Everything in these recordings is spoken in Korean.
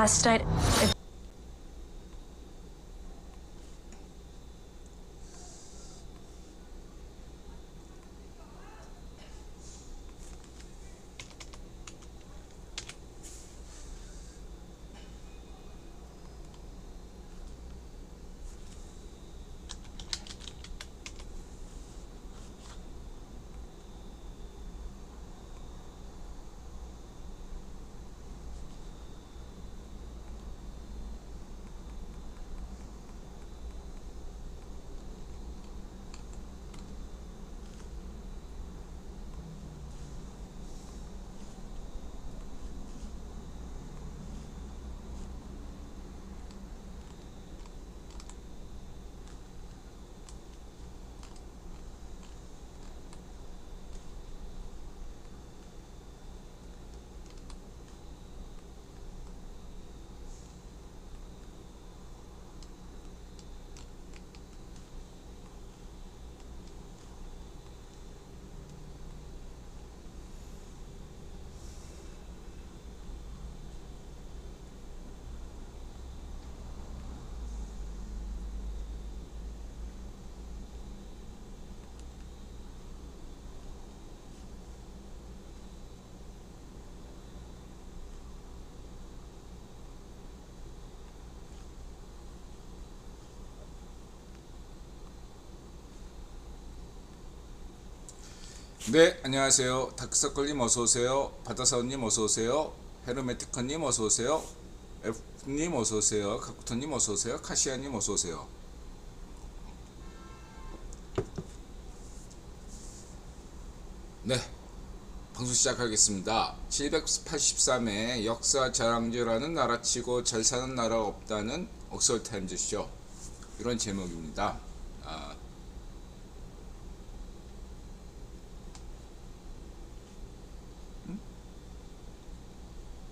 Last night, 네, 안녕하세요. 다크서클님 어서오세요. 바다사원님 어서오세요. 헤르메티커님 어서오세요. F님 어서오세요. 카쿠터님 어서오세요. 카시아님 어서오세요. 네, 방송 시작하겠습니다. 783회 역사 자랑지라는 나라치고 잘 사는 나라가 없다는 옥스퍼드타임즈쇼, 이런 제목입니다.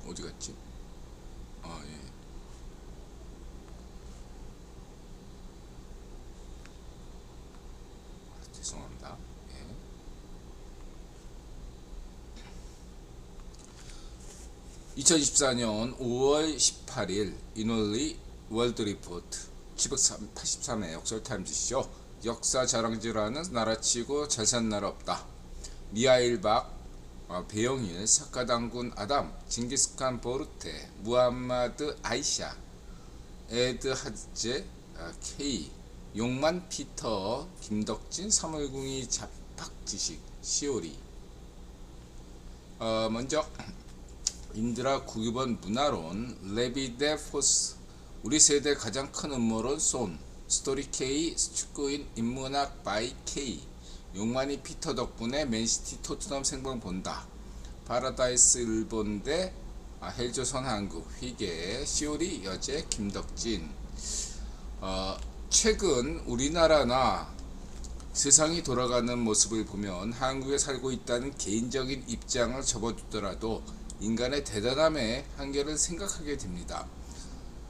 어디 갔지? 예. 죄송합니다. 예. 2024년 5월 18일 이놀리 월드 리포트 783회 역설타임즈쇼, 역사 자랑지라는 나라치고 잘 사는 나라 없다. 미하일 박, 배영일, 사카당군 아담, 징기스칸 보르테, 무함마드 아이샤, 에드 하제, 케이, 용만 피터, 김덕진, 사물궁이 박지식, 시오리. 먼저 인드라 국유본 문화론, 레비데 포스, 우리 세대 가장 큰 음모론 손, 스토리 K, 축구인 인문학 바이 K, 용만이 피터 덕분에 맨시티 토트넘 생방 본다. 파라다이스 일본대, 헬조선 한국, 휘게, 시오리 여제, 김덕진. 최근 우리나라나 세상이 돌아가는 모습을 보면 한국에 살고 있다는 개인적인 입장을 접어두더라도 인간의 대단함의 한계를 생각하게 됩니다.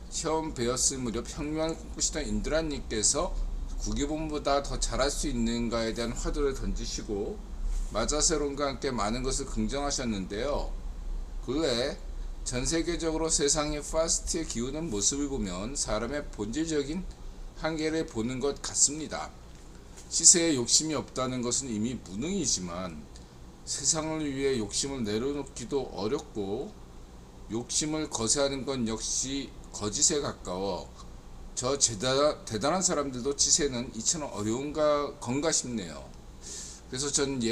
처음 배웠을 무렵 혁명을 꿈꾸시던 인드라님께서 국유본보다 더 잘할 수 있는가에 대한 화두를 던지시고 마자세론과 함께 많은 것을 긍정하셨는데요. 근래 전세계적으로 세상이 파스트에 기우는 모습을 보면 사람의 본질적인 한계를 보는 것 같습니다. 시세에 욕심이 없다는 것은 이미 무능이지만 세상을 위해 욕심을 내려놓기도 어렵고 욕심을 거세하는 건 역시 거짓에 가까워 저 대단한 사람들도 치세는 이처럼 어려운 건가 싶네요. 그래서 전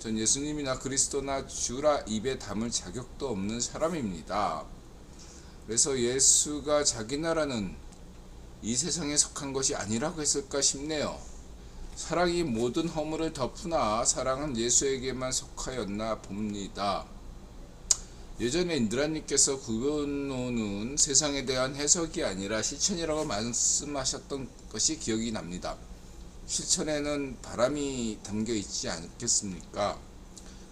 예수님이나 그리스도나 주라 입에 담을 자격도 없는 사람입니다. 그래서 예수가 자기 나라는 이 세상에 속한 것이 아니라고 했을까 싶네요. 사랑이 모든 허물을 덮으나 사랑은 예수에게만 속하였나 봅니다. 예전에 인드라님께서 구변론은 세상에 대한 해석이 아니라 실천이라고 말씀하셨던 것이 기억이 납니다. 실천에는 바람이 담겨 있지 않겠습니까?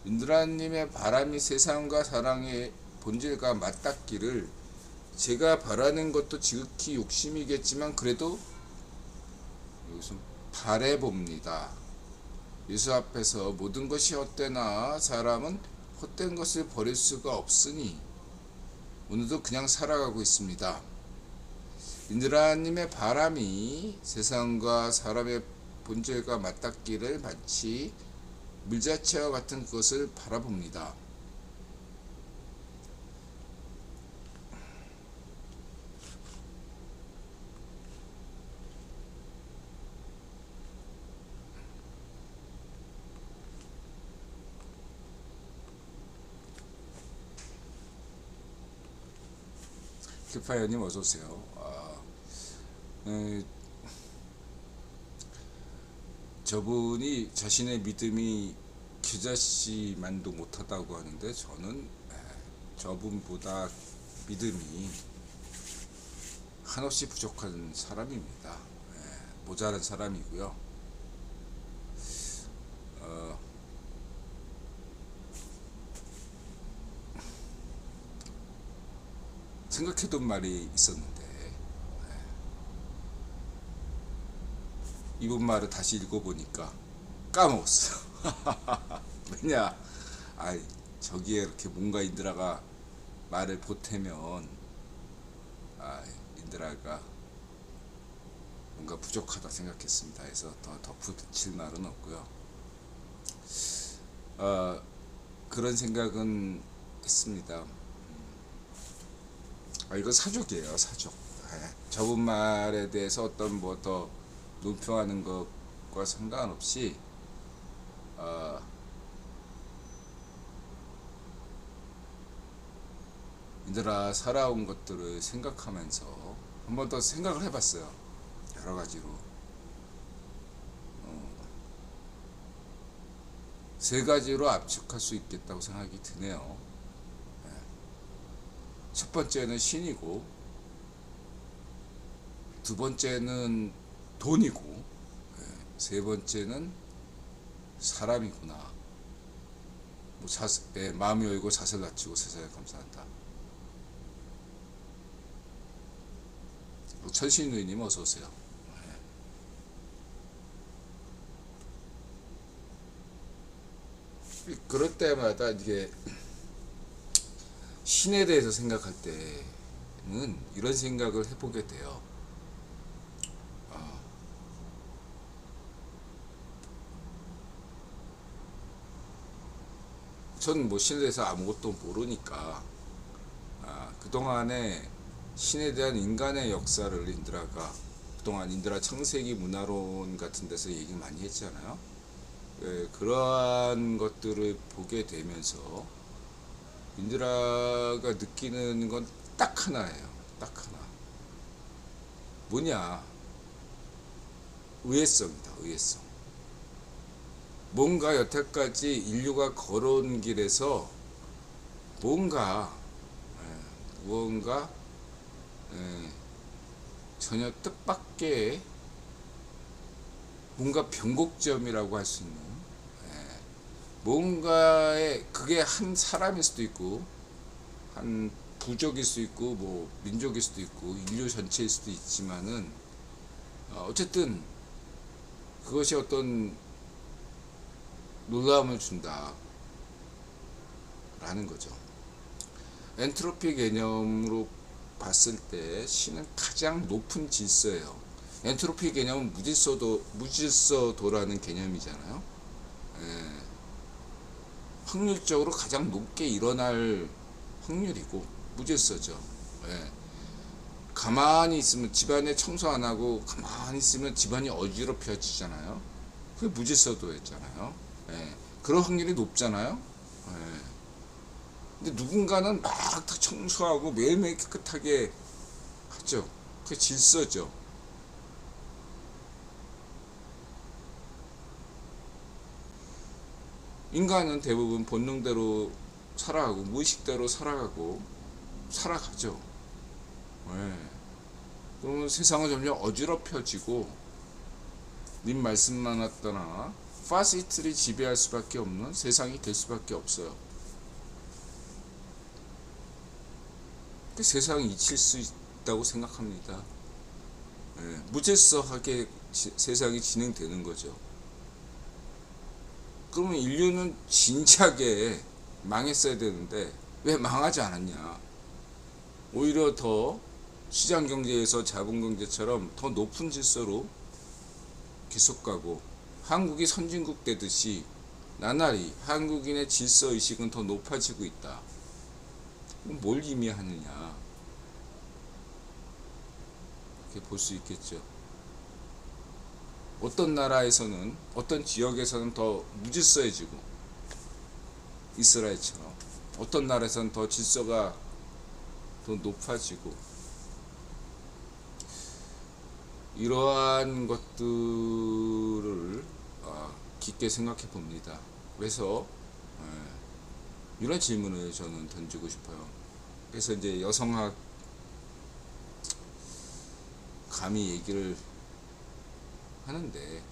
인드라님의 바람이 세상과 사랑의 본질과 맞닿기를 제가 바라는 것도 지극히 욕심이겠지만 그래도 여기서 바래봅니다. 예수 앞에서 모든 것이 헛되나 사람은 헛된 것을 버릴 수가 없으니 오늘도 그냥 살아가고 있습니다. 인드라님의 바람이 세상과 사람의 본질과 맞닿기를 마치 물자체와 같은 것을 바라봅니다. 킬파이어님 어서오세요. 저분이 자신의 믿음이 겨자씨만도 못하다고 하는데 저는 저분보다 믿음이 한없이 부족한 사람입니다. 모자란 사람이고요. 생각해둔 말이 있었는데 이분 말을 다시 읽어보니까 까먹었어. 왜냐, 저기에 이렇게 뭔가 인드라가 말을 보태면 인드라가 뭔가 부족하다 생각했습니다. 그래서 더 덧붙일 말은 없고요. 그런 생각은 했습니다. 이거 사족이에요, 사족. 저분 말에 대해서 어떤 뭐 더 논평하는 것과 상관없이 인드라 살아온 것들을 생각하면서 한 번 더 생각을 해봤어요. 여러 가지로. 세 가지로 압축할 수 있겠다고 생각이 드네요. 첫 번째는 신이고, 두 번째는 돈이고, 세 번째는 사람이구나. 마음이 열고 자세를 낮추고 세상에 감사한다. 천신누이님 어서오세요. 그럴 때마다 이게 신에 대해서 생각할 때는 이런 생각을 해보게 돼요. 전 뭐 신에 대해서 아무것도 모르니까 그동안에 신에 대한 인간의 역사를 인드라가 그동안 인드라 창세기 문화론 같은 데서 얘기 많이 했잖아요. 그러한 것들을 보게 되면서 인드라가 느끼는 건 딱 하나예요. 딱 하나. 뭐냐? 의외성이다. 의외성. 뭔가 여태까지 인류가 걸어온 길에서 무언가 전혀 뜻밖의 뭔가 변곡점이라고 할 수 있는 뭔가의, 그게 한 사람일 수도 있고 한 부족일 수도 있고 뭐 민족일 수도 있고 인류 전체일 수도 있지만은 어쨌든 그것이 어떤 놀라움을 준다 라는 거죠. 엔트로피 개념으로 봤을 때 신은 가장 높은 질서예요. 엔트로피 개념은 무질서도라는 개념이잖아요. 확률적으로 가장 높게 일어날 확률이고 무질서죠. 가만히 있으면, 집안에 청소 안 하고 가만히 있으면 집안이 어지럽혀지잖아요. 그게 무질서도였잖아요. 그런 확률이 높잖아요. 근데 누군가는 막 청소하고 매일매일 깨끗하게 하죠. 그게 질서죠. 인간은 대부분 본능대로 살아가고 무의식대로 살아가죠. 그러면 세상은 점점 어지럽혀지고 님 말씀만 따라 파시트를 지배할 수밖에 없는 세상이 될 수밖에 없어요. 그 세상이 잊힐 수 있다고 생각합니다. 무질서하게 세상이 진행되는 거죠. 그러면 인류는 진작에 망했어야 되는데 왜 망하지 않았냐? 오히려 더 시장 경제에서 자본 경제처럼 더 높은 질서로 계속 가고, 한국이 선진국 되듯이 나날이 한국인의 질서 의식은 더 높아지고 있다. 뭘 의미하느냐, 이렇게 볼 수 있겠죠. 어떤 나라에서는, 어떤 지역에서는 더 무질서해지고, 이스라엘처럼 어떤 나라에서는 더 질서가 더 높아지고, 이러한 것들을 깊게 생각해 봅니다. 그래서 이런 질문을 저는 던지고 싶어요. 그래서 이제 여성학 감히 얘기를 하는데,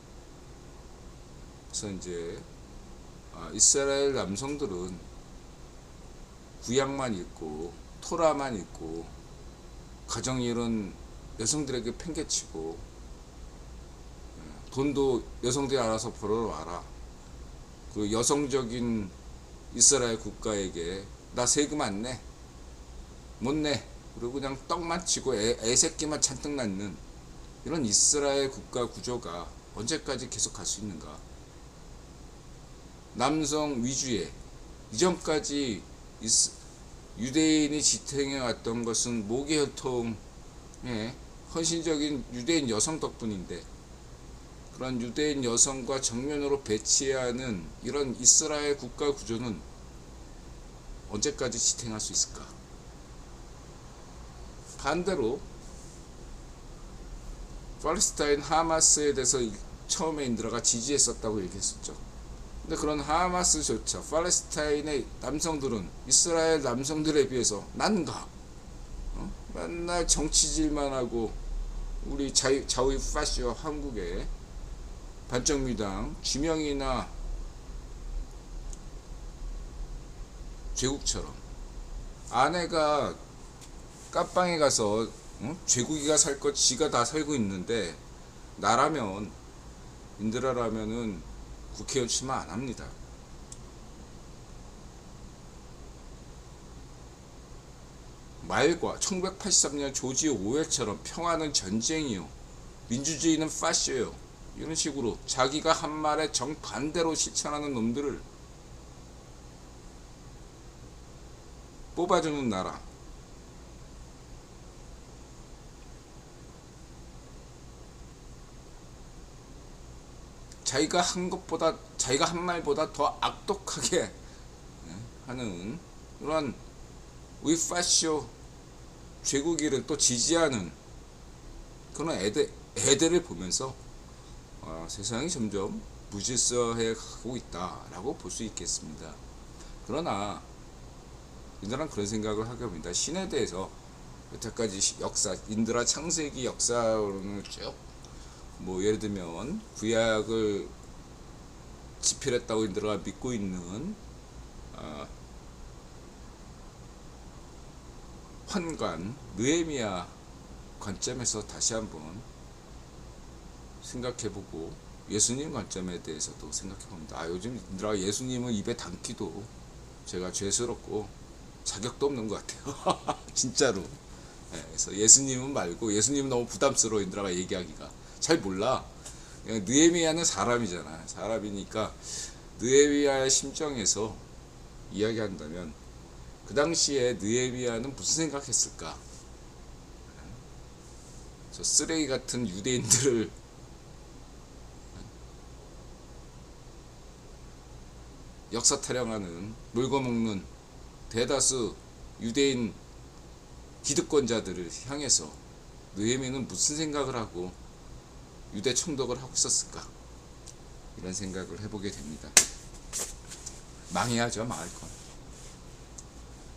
그래서 이제 이스라엘 남성들은 구약만 읽고 토라만 읽고 가정일은 여성들에게 팽개치고, 돈도 여성들이 알아서 벌어와라, 그 여성적인 이스라엘 국가에게 나 세금 안 내, 못 내, 그리고 그냥 떡만 치고 애새끼만 잔뜩 낳는 이런 이스라엘 국가 구조가 언제까지 계속 갈 수 있는가. 남성 위주의, 이전까지 유대인이 지탱해 왔던 것은 모계혈통의 헌신적인 유대인 여성 덕분인데, 그런 유대인 여성과 정면으로 배치하는 이런 이스라엘 국가 구조는 언제까지 지탱할 수 있을까. 반대로 팔레스타인 하마스에 대해서 처음에 인드라가 지지했었다고 얘기했었죠. 근데 그런 하마스조차 팔레스타인의 남성들은 이스라엘 남성들에 비해서 난가, 맨날 정치질만 하고, 우리 자위 파시와 한국의 반정미당 주명이나 죄국처럼 아내가 깜빵에 가서 죄국이가 살 것 지가 다 살고 있는데, 나라면, 인드라라면은 국회의원 출마 안 합니다. 말과 1983년 조지 오웰처럼 평화는 전쟁이요, 민주주의는 파시예요, 이런 식으로 자기가 한 말에 정반대로 실천하는 놈들을 뽑아주는 나라. 자기가 한 것보다, 자기가 한 말보다 더 악독하게 하는 그런 위파쇼 제국이를 또 지지하는 그런 애들을 보면서 세상이 점점 무질서해 가고 있다라고 볼 수 있겠습니다. 그러나 인드라는 그런 생각을 하게 됩니다. 신에 대해서 여태까지 역사, 인드라 창세기 역사론을 쭉, 뭐 예를 들면 구약을 집필했다고 인드라가 믿고 있는 환관 느헤미야 관점에서 다시 한번 생각해보고, 예수님 관점에 대해서도 생각해봅니다. 요즘 인드라가 예수님을 입에 담기도 제가 죄스럽고 자격도 없는 것 같아요. 진짜로. 그래서 예수님은 말고, 예수님은 너무 부담스러워 인드라가 얘기하기가. 잘 몰라. 느헤미야는 사람이잖아. 사람이니까 느헤미야의 심정에서 이야기한다면, 그 당시에 느헤미야는 무슨 생각했을까? 저 쓰레기 같은 유대인들을 역사 타령하는, 물거먹는 대다수 유대인 기득권자들을 향해서 느헤미야는 무슨 생각을 하고 유대 총독을 하고 있었을까? 이런 생각을 해보게 됩니다. 망해야죠. 망할 건.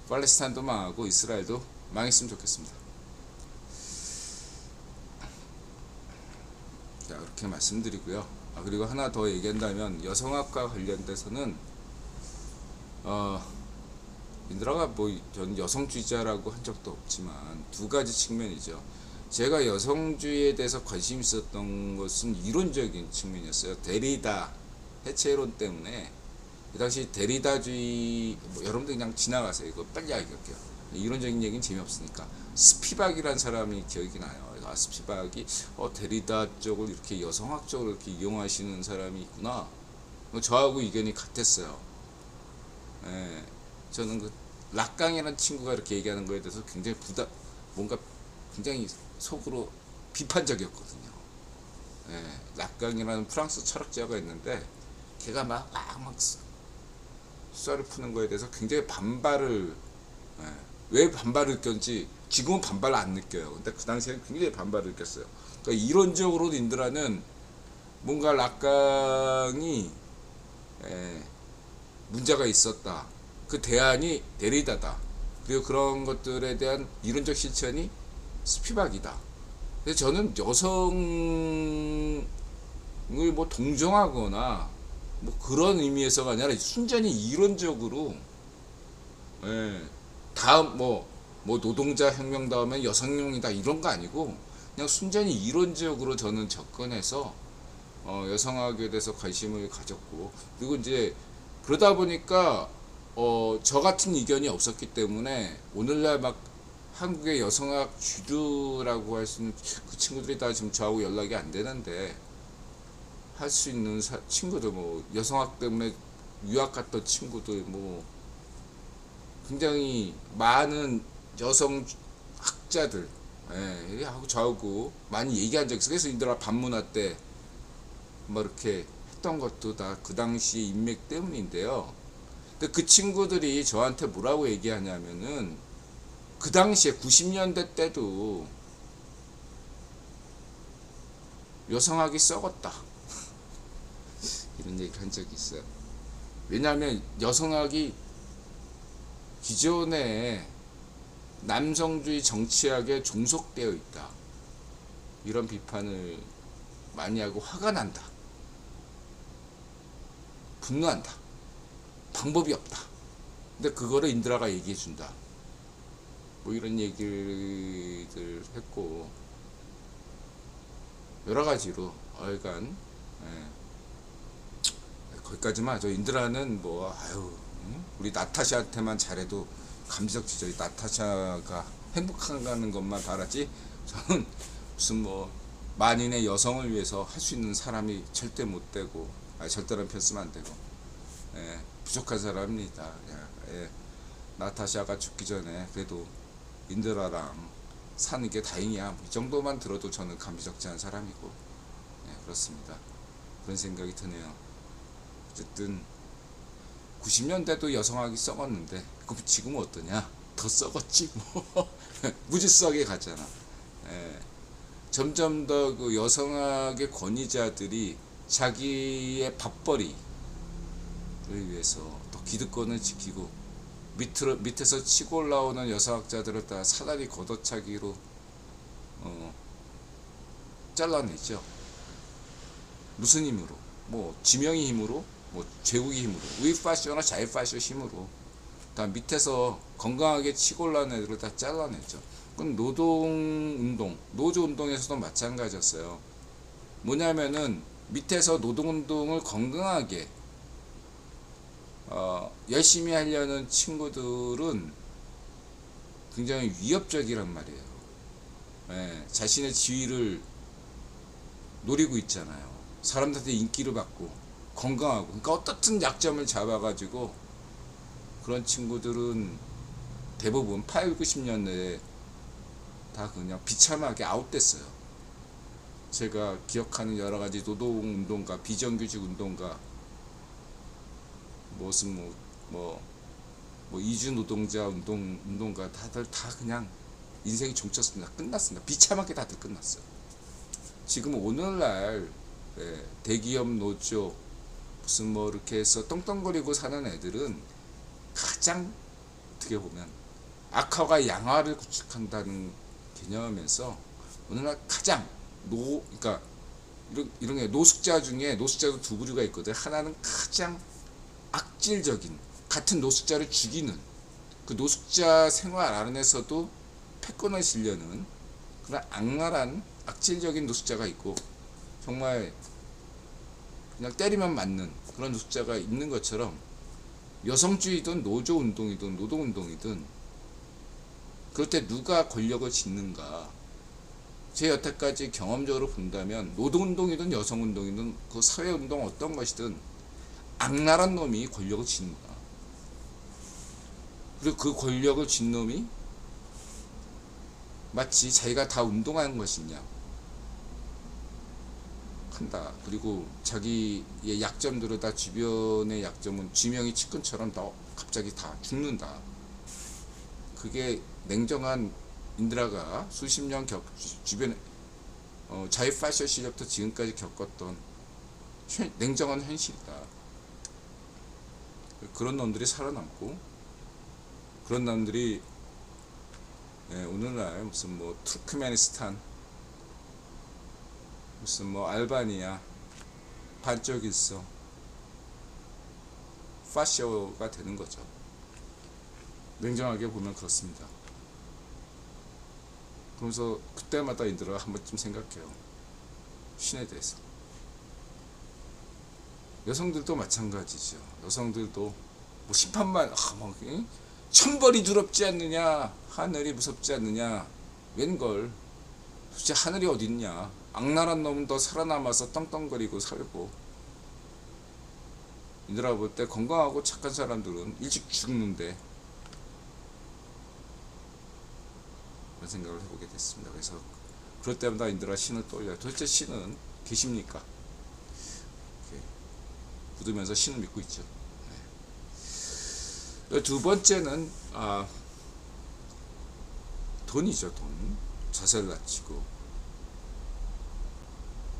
팔레스타인도 망하고 이스라엘도 망했으면 좋겠습니다. 자, 이렇게 말씀드리고요. 그리고 하나 더 얘기한다면, 여성학과 관련돼서는 인드라가 뭐 전 여성주의자라고 한 적도 없지만 두 가지 측면이죠. 제가 여성주의에 대해서 관심 있었던 것은 이론적인 측면이었어요. 데리다 해체론 때문에. 이 당시 데리다주의, 여러분들 그냥 지나가세요. 이거 빨리 얘기할게요. 이론적인 얘기는 재미없으니까. 스피박이라는 사람이 기억이 나요. 아, 스피박이 데리다 쪽을 이렇게 여성학적으로 이렇게 이용하시는 사람이 있구나. 저하고 의견이 같았어요. 예, 저는 그 락강이라는 친구가 이렇게 얘기하는 거에 대해서 굉장히 뭔가 굉장히 속으로 비판적이었거든요. 예, 락강이라는 프랑스 철학자가 있는데 걔가 막 썰을 푸는 거에 대해서 굉장히 반발을, 예, 왜 반발을 느꼈는지 지금은 반발을 안 느껴요. 근데 그 당시에는 굉장히 반발을 느꼈어요. 그러니까 이론적으로 인드라는 뭔가 락강이, 예, 문제가 있었다. 그 대안이 데리다다. 그리고 그런 것들에 대한 이론적 실천이 스피박이다. 근데 저는 여성을 뭐 동정하거나 뭐 그런 의미에서가 아니라 순전히 이론적으로, 예, 다음 뭐 노동자 혁명 다음에 여성혁명이다 이런 거 아니고 그냥 순전히 이론적으로 저는 접근해서 여성학에 대해서 관심을 가졌고, 그리고 이제 그러다 보니까 저 같은 의견이 없었기 때문에 오늘날 막 한국의 여성학 주류라고 할 수 있는 그 친구들이 다 지금 저하고 연락이 안 되는데, 할 수 있는 친구들, 뭐 여성학 때문에 유학 갔던 친구들, 뭐 굉장히 많은 여성 학자들, 예, 하고 저하고 많이 얘기한 적이 있어요. 그래서 인들아 반문화 때 뭐 이렇게 했던 것도 다 그 당시 인맥 때문인데요. 근데 그 친구들이 저한테 뭐라고 얘기하냐면은 그 당시에 90년대 때도 여성학이 썩었다 이런 얘기를 한 적이 있어요. 왜냐하면 여성학이 기존의 남성주의 정치학에 종속되어 있다 이런 비판을 많이 하고 화가 난다, 분노한다, 방법이 없다. 근데 그거를 인드라가 얘기해 준다. 뭐 이런 얘기를 했고, 여러 가지로 어여간, 예, 거기까지만. 저 인드라는 뭐 우리 나타샤한테만 잘해도 감지적지죠. 나타샤가 행복한가는 것만 바라지 저는 무슨 뭐 만인의 여성을 위해서 할 수 있는 사람이 절대 못 되고, 절대라는 편 쓰면 안 되고, 예, 부족한 사람입니다. 예, 나타샤가 죽기 전에 그래도 인드라랑 사는 게 다행이야. 이 정도만 들어도 저는 감지적지한 사람이고, 예, 그렇습니다. 그런 생각이 드네요. 어쨌든 90년대도 여성학이 썩었는데 그럼 지금은 어떠냐? 더 썩었지 뭐. 무지썩에 갔잖아. 예, 점점 더 그 여성학의 권위자들이 자기의 밥벌이를 위해서 또 기득권을 지키고 밑에서 치고 올라오는 여성학자들을 다 사다리 걷어차기로 잘라냈죠. 무슨 힘으로? 뭐 지명의 힘으로, 뭐 제국의 힘으로, 우익 파시오나 자유 파시오 힘으로 다 밑에서 건강하게 치고 올라오는 애들을 다 잘라냈죠. 그건 노동운동, 노조운동에서도 마찬가지였어요. 뭐냐면은 밑에서 노동운동을 건강하게 열심히 하려는 친구들은 굉장히 위협적이란 말이에요. 예, 자신의 지위를 노리고 있잖아요. 사람들한테 인기를 받고 건강하고, 그러니까 어떻든 약점을 잡아가지고 그런 친구들은 대부분 8, 90년대에 다 그냥 비참하게 아웃됐어요. 제가 기억하는 여러가지 노동운동가, 비정규직 운동가, 무슨 뭐 이주 노동자 운동가 다들 다 그냥 인생이 종쳤습니다. 끝났습니다. 비참하게 다들 끝났어요. 지금 오늘날, 예, 대기업 노조 무슨 뭐 이렇게 해서 떵떵거리고 사는 애들은 가장 어떻게 보면 악화가 양화를 구축한다는 개념에서 오늘날 가장 그러니까 이런 게 노숙자 중에 노숙자도 두 부류가 있거든. 하나는 가장 악질적인, 같은 노숙자를 죽이는, 그 노숙자 생활 안에서도 패권을 지려는 그런 악랄한 악질적인 노숙자가 있고, 정말 그냥 때리면 맞는 그런 노숙자가 있는 것처럼 여성주의든 노조운동이든 노동운동이든 그럴 때 누가 권력을 짓는가? 제 여태까지 경험적으로 본다면 노동운동이든 여성운동이든 그 사회운동 어떤 것이든 악랄한 놈이 권력을 짓는다. 그리고 그 권력을 쥔 놈이 마치 자기가 다 운동하는 것이냐 한다. 그리고 자기의 약점들을 다 주변의 약점은 쥐명이 치킨처럼 다 갑자기 다 죽는다. 그게 냉정한 인드라가 수십 년 주변에 자유 파셔 시절부터 지금까지 겪었던 냉정한 현실이다. 그런 놈들이 살아남고 그런 놈들이 오늘날 무슨 뭐 투르크메니스탄 무슨 뭐 알바니아 반쪽일서 파셔가 되는 거죠. 냉정하게 보면 그렇습니다. 그러면서 그때마다 인드라가 한 번쯤 생각해요. 신에 대해서. 여성들도 마찬가지죠. 여성들도 뭐 심판만 뭐 천벌이 두렵지 않느냐, 하늘이 무섭지 않느냐, 웬걸 도대체 하늘이 어딨냐. 악랄한 놈은 더 살아남아서 떵떵거리고 살고, 인드라 볼 때 건강하고 착한 사람들은 일찍 죽는데, 그런 생각을 해보게 됐습니다. 그래서 그럴 때마다 인드라 신을 떠올려요. 도대체 신은 계십니까? 묻으면서 신을 믿고 있죠. 두 번째는 돈이죠. 돈. 자세를 낮추고.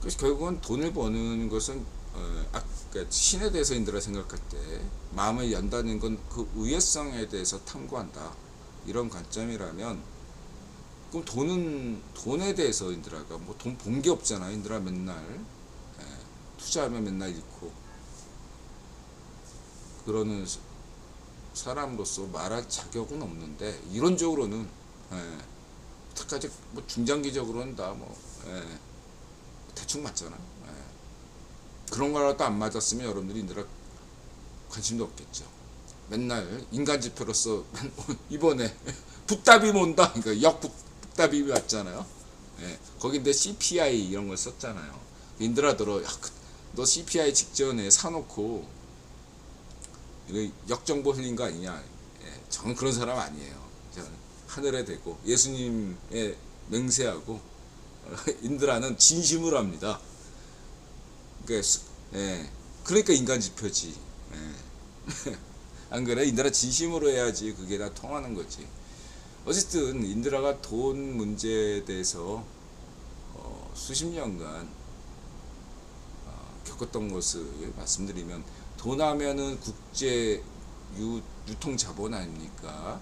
그래서 결국은 돈을 버는 것은 그러니까 신에 대해서 인드라 생각할 때 마음을 연다는 건 그 의외성에 대해서 탐구한다. 이런 관점이라면 그럼 돈에 대해서 인드라가 뭐 돈 본 게 없잖아. 인드라 맨날 투자하면 맨날 잃고 그러는 사람으로서 말할 자격은 없는데 이론적으로는 여태까지 뭐 중장기적으로는 다 뭐 대충 맞잖아. 그런 거라도 안 맞았으면 여러분들이 인드라 관심도 없겠죠. 맨날 인간 지표로서 이번에 북답이 온다. 그러니까 역북답이 왔잖아요. 거긴데 CPI 이런 걸 썼잖아요. 인드라더러 너 CPI 직전에 사놓고 역정보 흘린 거 아니냐. 저는 그런 사람 아니에요. 저는 하늘에 대고 예수님의 맹세하고 인드라는 진심으로 합니다. 그러니까 인간 지표지. 안 그래? 인드라 진심으로 해야지 그게 다 통하는 거지. 어쨌든 인드라가 돈 문제에 대해서 수십 년간 겪었던 것을 말씀드리면 돈 하면은 국제 유통 자본 아닙니까?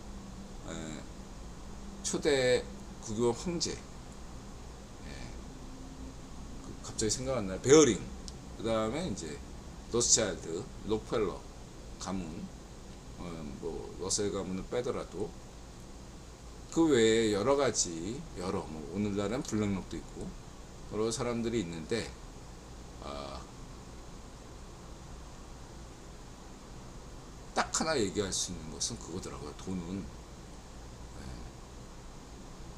초대 국유 황제. 갑자기 생각 안 나요. 베어링. 그 다음에 이제 로스차일드, 록펠러 가문, 뭐 러셀 가문을 빼더라도 그 외에 여러 가지 뭐 오늘날은 블랙록도 있고 여러 사람들이 있는데 딱 하나 얘기할 수 있는 것은 그거더라고요. 돈은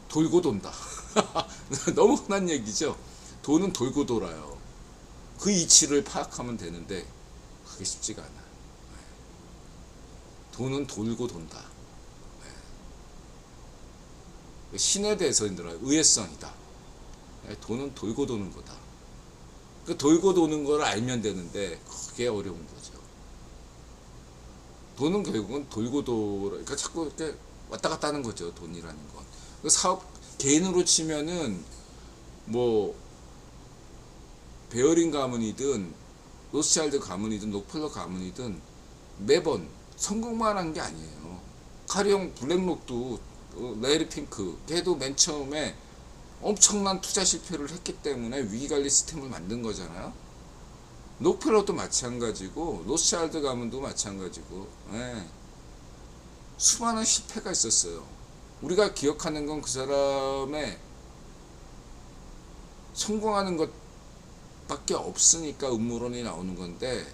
돌고 돈다. 너무 흔한 얘기죠. 돈은 돌고 돌아요. 그 이치를 파악하면 되는데 그게 쉽지가 않아요. 돈은 돌고 돈다. 신에 대해서 힘들어요. 의외성이다. 돈은 돌고 도는 거다. 그 돌고 도는 걸 알면 되는데 그게 어려운 거죠. 돈은 결국은 돌고 돌아. 그러니까 자꾸 이렇게 왔다 갔다 하는 거죠. 돈이라는 건. 그 사업 개인으로 치면은 뭐 베어링 가문이든 로스차일드 가문이든 록펠러 가문이든 매번 성공만 한 게 아니에요. 가령 블랙록도 레리 핑크 걔도 맨 처음에 엄청난 투자 실패를 했기 때문에 위기관리 시스템을 만든 거잖아요. 록펠러도 마찬가지고 로스차일드 가문도 마찬가지고 수많은 실패가 있었어요. 우리가 기억하는 건 그 사람의 성공하는 것밖에 없으니까 음모론이 나오는 건데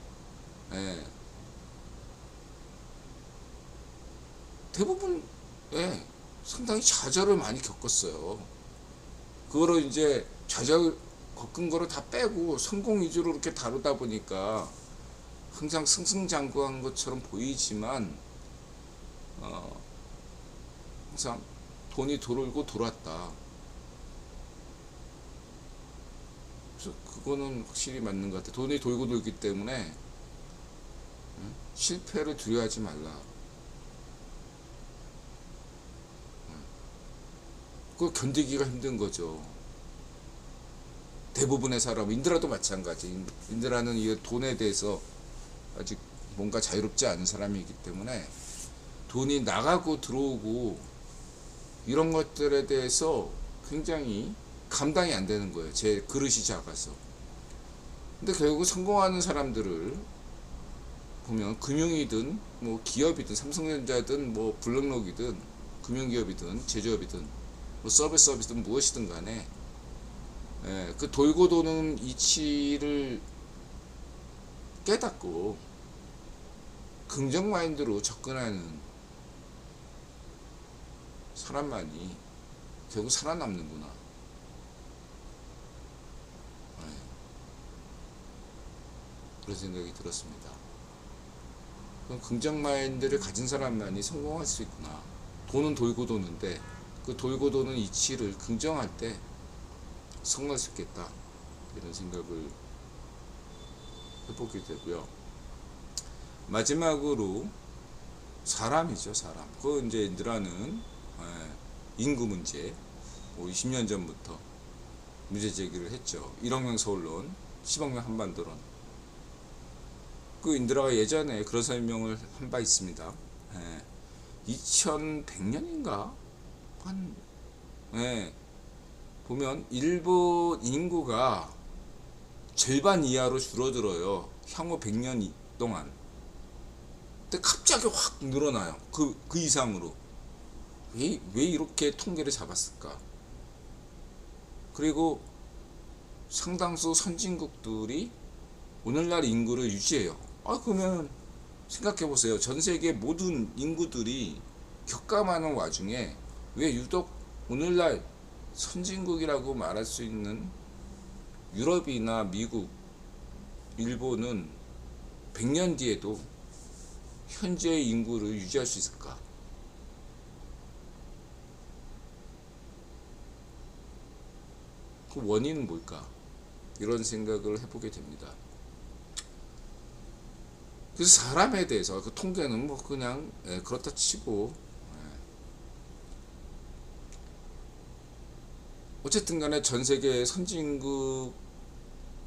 대부분 상당히 좌절을 많이 겪었어요. 그거를 이제 좌절 겪은 거를 다 빼고 성공 위주로 이렇게 다루다 보니까 항상 승승장구한 것처럼 보이지만 항상 돈이 돌고 돌았다. 그래서 그거는 확실히 맞는 것 같아. 돈이 돌고 돌기 때문에 실패를 두려워하지 말라. 그거 견디기가 힘든 거죠. 대부분의 사람, 인드라도 마찬가지. 인드라는 이 돈에 대해서 아직 뭔가 자유롭지 않은 사람이기 때문에 돈이 나가고 들어오고 이런 것들에 대해서 굉장히 감당이 안 되는 거예요. 제 그릇이 작아서. 근데 결국 성공하는 사람들을 보면 금융이든 뭐 기업이든 삼성전자든 뭐 블랙록이든 금융기업이든 제조업이든 뭐 서비스든 무엇이든 간에 그 돌고 도는 이치를 깨닫고 긍정 마인드로 접근하는 사람만이 결국 살아남는구나. 그런 생각이 들었습니다. 그럼 긍정 마인드를 가진 사람만이 성공할 수 있구나. 돈은 돌고 도는데 그 돌고 도는 이치를 긍정할 때 성공할 수 있겠다. 이런 생각을 해보게 되고요. 마지막으로 사람이죠, 사람. 그 이제 인드라는 인구 문제, 20년 전부터 문제 제기를 했죠. 1억 명 서울론, 10억 명 한반도론. 그 인드라가 예전에 그런 설명을 한 바 있습니다. 2100년인가? 보면 일본 인구가 절반 이하로 줄어들어요. 향후 100년 동안. 근데 갑자기 확 늘어나요. 그 이상으로. 왜 이렇게 통계를 잡았을까? 그리고 상당수 선진국들이 오늘날 인구를 유지해요. 그러면 생각해보세요. 전 세계 모든 인구들이 격감하는 와중에 왜 유독 오늘날 선진국이라고 말할 수 있는 유럽이나 미국, 일본은 100년 뒤에도 현재의 인구를 유지할 수 있을까? 그 원인은 뭘까? 이런 생각을 해보게 됩니다. 그래서 사람에 대해서 그 통계는 뭐 그냥 그렇다 치고 어쨌든 간에 전 세계 선진국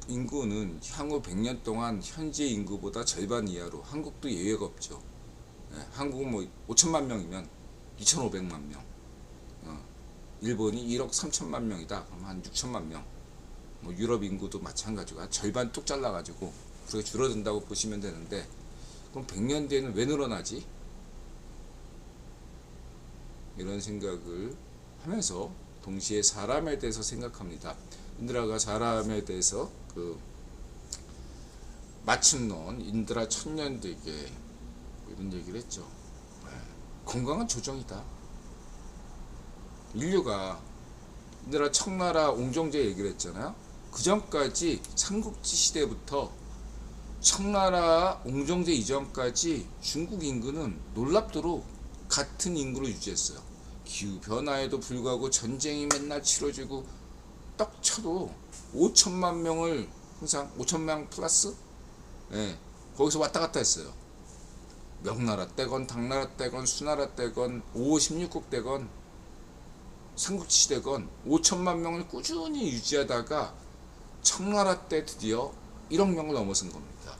인구는 향후 100년 동안 현재 인구보다 절반 이하로, 한국도 예외가 없죠. 한국은 뭐 5천만 명이면 2,500만 명, 일본이 1억 3천만 명이다. 그럼 한 6천만 명. 뭐 유럽 인구도 마찬가지고 절반 뚝 잘라가지고 그렇게 줄어든다고 보시면 되는데, 그럼 100년 뒤에는 왜 늘어나지? 이런 생각을 하면서 동시에 사람에 대해서 생각합니다. 인드라가 사람에 대해서 그 마침론 인드라 천년대계 이런 얘기를 했죠. 건강한 조정이다. 인류가 인드라 청나라 옹정제 얘기를 했잖아요. 그 전까지 삼국지 시대부터 청나라 옹정제 이전까지 중국 인구는 놀랍도록 같은 인구를 유지했어요. 기후 변화에도 불구하고 전쟁이 맨날 치러지고 떡 쳐도 5천만 명을 항상 5천명 플러스 거기서 왔다 갔다 했어요. 명나라 때건 당나라 때건 수나라 때건 5호 16국 때건 삼국지 시대건 5천만 명을 꾸준히 유지하다가 청나라 때 드디어 1억 명을 넘어선 겁니다.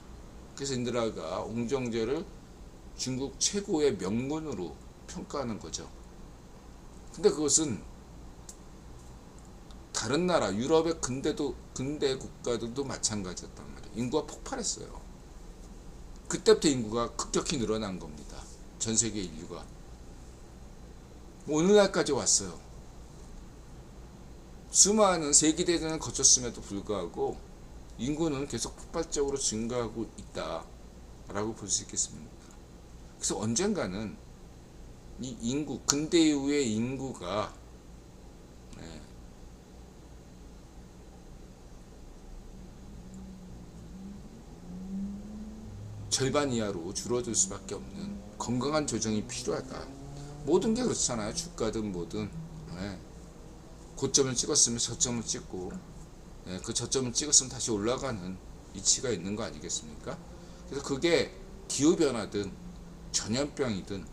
그래서 인드라가 옹정제를 중국 최고의 명문으로 평가하는 거죠. 근데 그것은 다른 나라 유럽의 근대 국가들도 마찬가지였단 말이에요. 인구가 폭발했어요. 그때부터 인구가 급격히 늘어난 겁니다. 전 세계 인류가 오늘날까지 왔어요. 수많은 세계대전을 거쳤음에도 불구하고 인구는 계속 폭발적으로 증가하고 있다 라고 볼 수 있겠습니다. 그래서 언젠가는 이 인구 근대 이후의 인구가 예, 절반 이하로 줄어들 수밖에 없는 건강한 조정이 필요하다. 모든 게 그렇잖아요. 주가든 뭐든 예, 고점을 찍었으면 저점을 찍고 예, 그 저점을 찍었으면 다시 올라가는 이치가 있는 거 아니겠습니까? 그래서 그게 기후변화든 전염병이든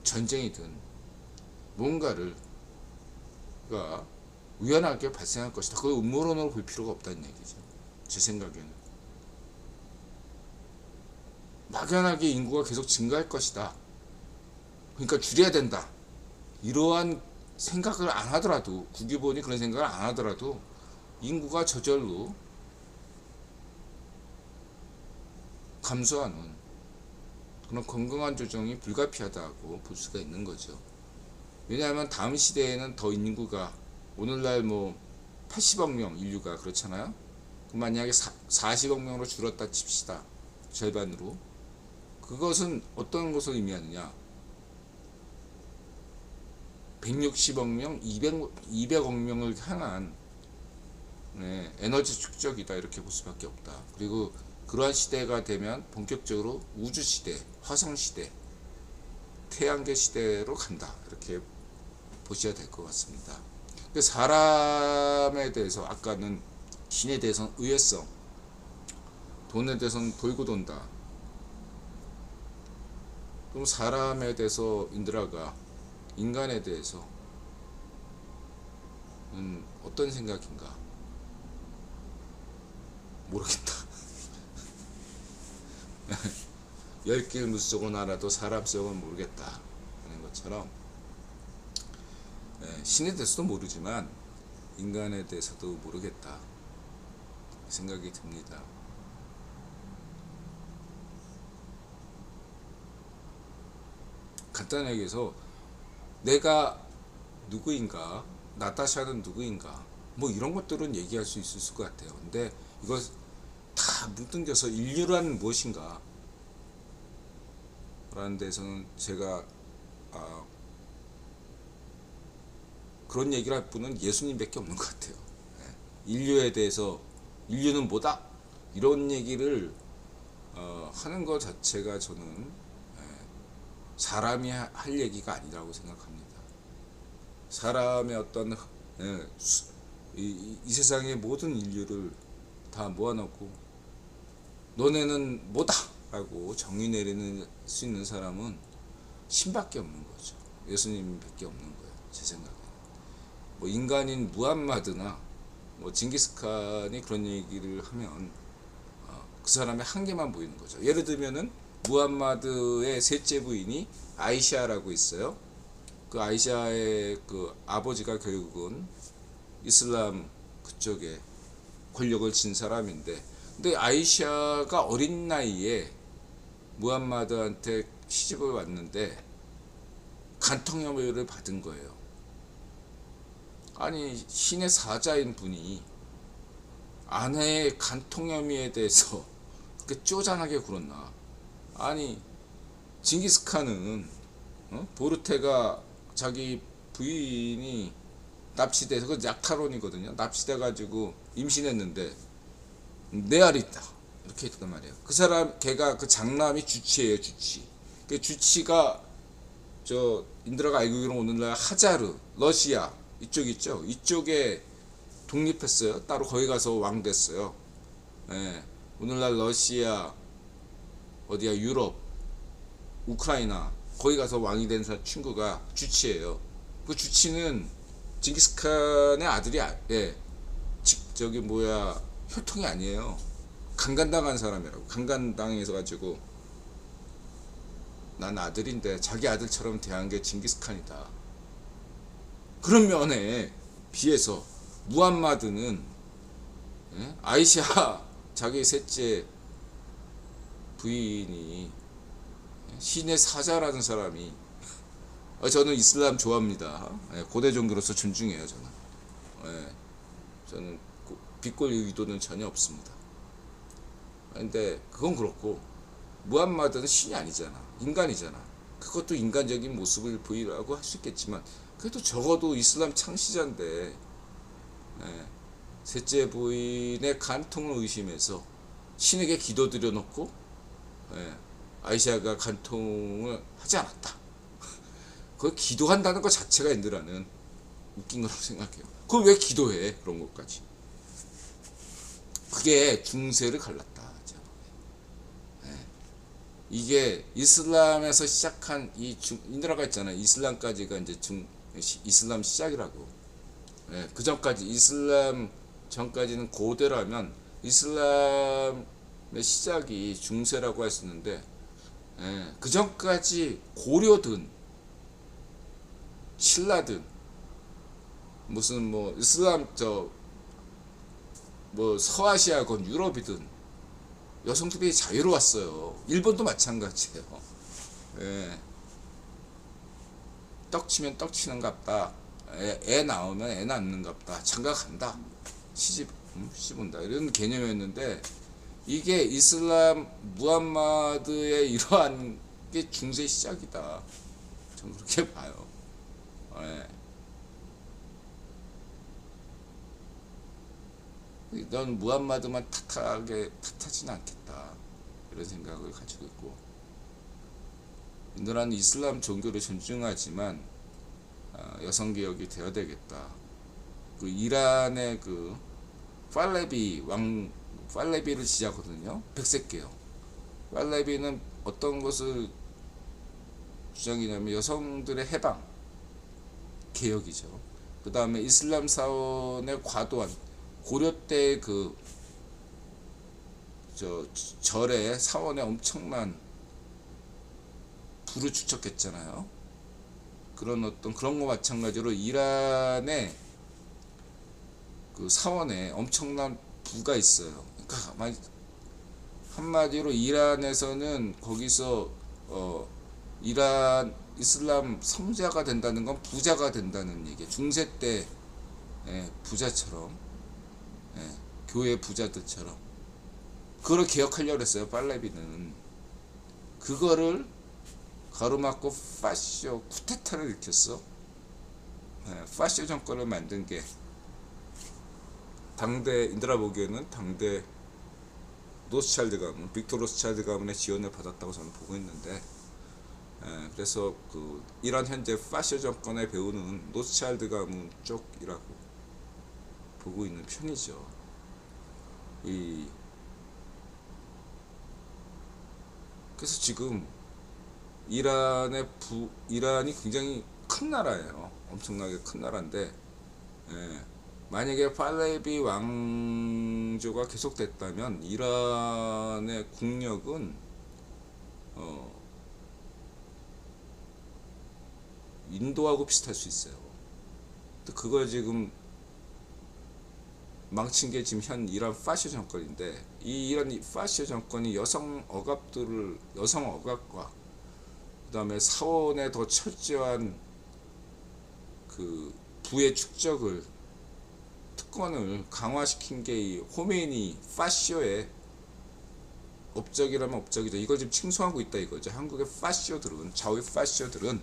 전쟁이든 뭔가를 가 우연하게 발생할 것이다. 그걸 음모론으로 볼 필요가 없다는 얘기죠. 제 생각에는 막연하게 인구가 계속 증가할 것이다. 그러니까 줄여야 된다. 이러한 생각을 안 하더라도 국유본이 그런 생각을 안 하더라도 인구가 저절로 감소하는 그런 건강한 조정이 불가피하다고 볼 수가 있는 거죠. 왜냐하면 다음 시대에는 더 인구가 오늘날 뭐 80억 명 인류가 그렇잖아요. 만약에 40억 명으로 줄었다 칩시다. 절반으로. 그것은 어떤 것을 의미하느냐. 160억 명, 200억 명을 향한 네, 에너지 축적이다 이렇게 볼 수밖에 없다. 그리고 그러한 시대가 되면 본격적으로 우주 시대, 화성 시대, 태양계 시대로 간다 이렇게 보셔야 될 것 같습니다. 사람에 대해서 아까는 신에 대해서는 의외성, 돈에 대해서는 돌고 돈다. 그럼 사람에 대해서 인드라가 인간에 대해서 어떤 생각인가 모르겠다. 10길 물속은 알아도 사람 속은 모르겠다 하는 것처럼 신에 대해서도 모르지만 인간에 대해서도 모르겠다 생각이 듭니다. 간단하게 얘기해서 내가 누구인가, 나타샤는 누구인가 뭐 이런 것들은 얘기할 수 있을 것 같아요. 근데 이거 다 뭉뚱겨서 인류란 무엇인가 라는 데서는 제가 그런 얘기를 할 분은 예수님밖에 없는 것 같아요. 인류에 대해서 인류는 뭐다 이런 얘기를 하는 것 자체가 저는 사람이 할 얘기가 아니라고 생각합니다. 사람의 어떤 이 세상의 모든 인류를 다 모아놓고 너네는 뭐다 라고 정의 내리는 수 있는 사람은 신밖에 없는 거죠. 예수님밖에 없는 거예요. 제 생각에는. 뭐 인간인 무함마드나 뭐 징기스칸이 그런 얘기를 하면 그 사람의 한계만 보이는 거죠. 예를 들면은 무함마드의 셋째 부인이 아이샤라고 있어요. 그 아이샤의 그 아버지가 결국은 이슬람 그쪽에 권력을 쥔 사람인데, 근데 아이샤가 어린 나이에 무함마드한테 시집을 왔는데 간통혐의를 받은 거예요. 아니 신의 사자인 분이 아내의 간통혐의에 대해서 그렇게 쪼잔하게 굴었나. 아니 징기스칸은 보르테가 자기 부인이 납치돼서, 그 약탈원이거든요. 납치돼 가지고 임신했는데 내 알이 있다 이렇게 했단 말이에요. 그 사람 걔가 그 장남이 주치예요. 주치. 그 주치가 저 인드라가 알고 있기로는 오늘날 하자르 러시아 이쪽 있죠. 이쪽에 독립했어요. 따로 거기 가서 왕 됐어요. 예. 오늘날 러시아 어디야 유럽 우크라이나 거기 가서 왕이 된 친구가 주치예요. 그 주치는 징기스칸의 아들이 저기 뭐야 혈통이 아니에요. 강간당한 사람이라고. 강간당해서 가지고 난 아들인데 자기 아들처럼 대한 게 징기스칸이다. 그런 면에 비해서 무함마드는 아이샤 자기 셋째 부인이 신의 사자라는 사람이 저는 이슬람 좋아합니다. 고대 종교로서 존중해요. 저는 비꼴 의도는 전혀 없습니다. 근데 그건 그렇고 무함마드는 신이 아니잖아. 인간이잖아. 그것도 인간적인 모습을 보이라고 할 수 있겠지만, 그래도 적어도 이슬람 창시자인데, 예, 셋째 부인의 간통을 의심해서 신에게 기도드려 놓고, 예, 아이샤가 간통을 하지 않았다. 그 기도한다는 것 자체가 인드라는 웃긴 거라고 생각해요. 그걸 왜 기도해? 그런 것까지. 그게 중세를 갈랐다. 예. 이게 이슬람에서 시작한 인드라가 있잖아요. 이슬람까지가 이제 이슬람 시작이라고. 예. 그 전까지 이슬람 전까지는 고대라면 이슬람의 시작이 중세라고 할 수 있는데, 예. 그 전까지 고려든 신라든 무슨 뭐 이슬람 뭐 서아시아건 유럽이든 여성들이 자유로웠어요. 일본도 마찬가지예요. 예. 떡 치면 떡 치는갑다. 애 나오면 애 낳는갑다. 장가 간다. 시집 온다. 이런 개념이었는데, 이게 이슬람 무함마드의 이러한 게 중세 시작이다. 전 그렇게 봐요. 예. 넌 무함마드만 탓하지는 않겠다, 이런 생각을 가지고 있고, 인도라는 이슬람 종교를 존중하지만 여성 개혁이 되어야 되겠다. 그 이란의 그 팔레비를 지지하거든요. 백색 개혁. 팔레비는 어떤 것을 주장이냐면 여성들의 해방 개혁이죠. 그 다음에 이슬람 사원의 과도한 고려 때 절에 사원에 엄청난 부를 축적했잖아요. 그런 거 마찬가지로 이란의 그 사원에 엄청난 부가 있어요. 그러니까 한마디로 이란에서는 거기서 이란 이슬람 성자가 된다는 건 부자가 된다는 얘기예요. 중세 때 부자처럼, 교회 부자들처럼 그걸 개혁하려고 했어요. 팔레비는 그거를 가로막고 파쇼 쿠데타를 일으켰어. 파쇼 정권을 만든 게 당대 인드라 보기에는 당대 로스차일드 가문, 빅토르 로스차일드 가문의 지원을 받았다고 저는 보고 있는데, 그래서 그 이란 현재 파쇼 정권의 배후는 로스차일드 가문 쪽이라고 보고 있는 편이죠. 그래서 지금 이란이 굉장히 큰 나라예요. 엄청나게 큰 나라인데, 만약에 팔레비 왕조가 계속됐다면 이란의 국력은 인도하고 비슷할 수 있어요. 그걸 지금 망친 게 지금 현 이란 파쇼 정권인데, 이 이란 파쇼 정권이 여성 억압과 그 다음에 사원의 더 철저한 그 부의 축적을, 특권을 강화시킨 게 이 호메이니 파쇼의 업적이라면 업적이죠. 이걸 지금 칭송하고 있다 이거죠. 한국의 파쇼들은, 좌우 파쇼들은